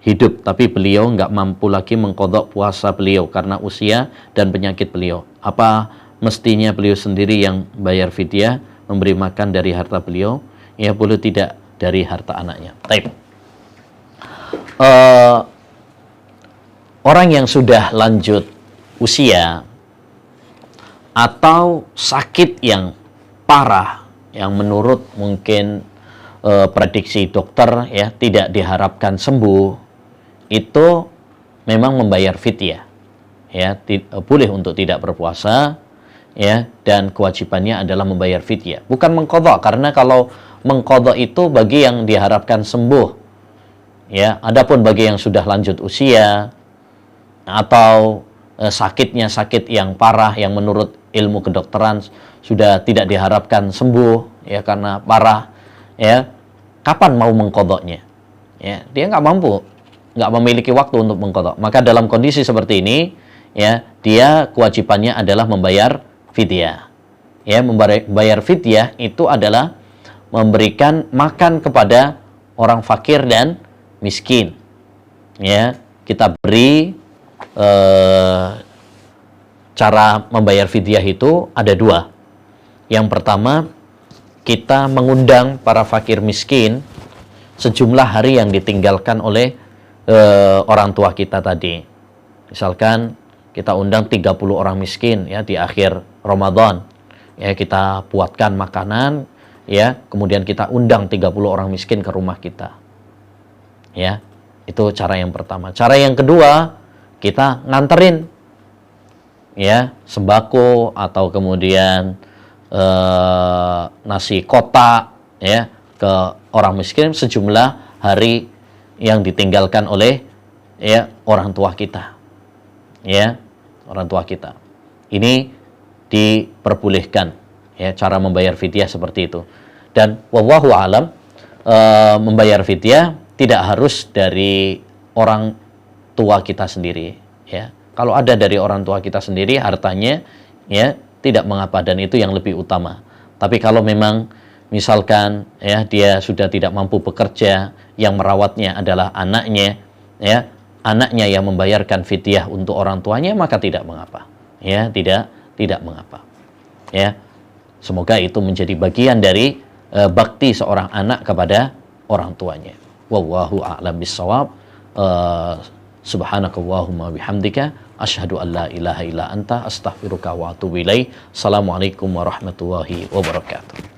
hidup, tapi beliau nggak mampu lagi mengqadha puasa beliau karena usia dan penyakit beliau. Apa mestinya beliau sendiri yang bayar fidyah, memberi makan dari harta beliau? Ya, boleh tidak dari harta anaknya. Baik. Orang yang sudah lanjut usia atau sakit yang parah, yang menurut mungkin prediksi dokter, ya, tidak diharapkan sembuh, itu memang membayar fidyah, ya, boleh untuk tidak berpuasa, ya, dan kewajibannya adalah membayar fidyah, bukan mengqadha, karena kalau mengqadha itu bagi yang diharapkan sembuh, ya. Adapun bagi yang sudah lanjut usia atau sakitnya sakit yang parah yang menurut ilmu kedokteran sudah tidak diharapkan sembuh, ya, karena parah, ya, kapan mau mengqadhanya? Ya, dia nggak mampu, nggak memiliki waktu untuk mengqadha. Maka dalam kondisi seperti ini, ya, dia kewajibannya adalah membayar fidyah. Ya, membayar fidyah itu adalah memberikan makan kepada orang fakir dan miskin. Ya, kita beri cara membayar fidyah itu ada dua. Yang pertama, kita mengundang para fakir miskin sejumlah hari yang ditinggalkan oleh orang tua kita tadi. Misalkan kita undang 30 orang miskin ya di akhir Ramadan. Ya, kita buatkan makanan ya, kemudian kita undang 30 orang miskin ke rumah kita. Ya, itu cara yang pertama. Cara yang kedua, kita nganterin ya sembako atau kemudian nasi kotak ya ke orang miskin sejumlah hari yang ditinggalkan oleh ya orang tua kita. Ya, orang tua kita. Ini diperbolehkan ya cara membayar fidyah seperti itu. Dan wallahu alam, membayar fidyah tidak harus dari orang tua kita sendiri ya. Kalau ada dari orang tua kita sendiri hartanya ya tidak mengapa, dan itu yang lebih utama. Tapi kalau memang misalkan ya dia sudah tidak mampu bekerja, yang merawatnya adalah anaknya ya, anaknya yang membayarkan fidyah untuk orang tuanya, maka tidak mengapa. Ya, tidak mengapa. Ya. Semoga itu menjadi bagian dari bakti seorang anak kepada orang tuanya. Wallahu a'lam bissawab. Subhanakallahumma bihamdika asyhadu an la ilaha illa anta astaghfiruka wa atubu ilaik. Assalamualaikum warahmatullahi wabarakatuh.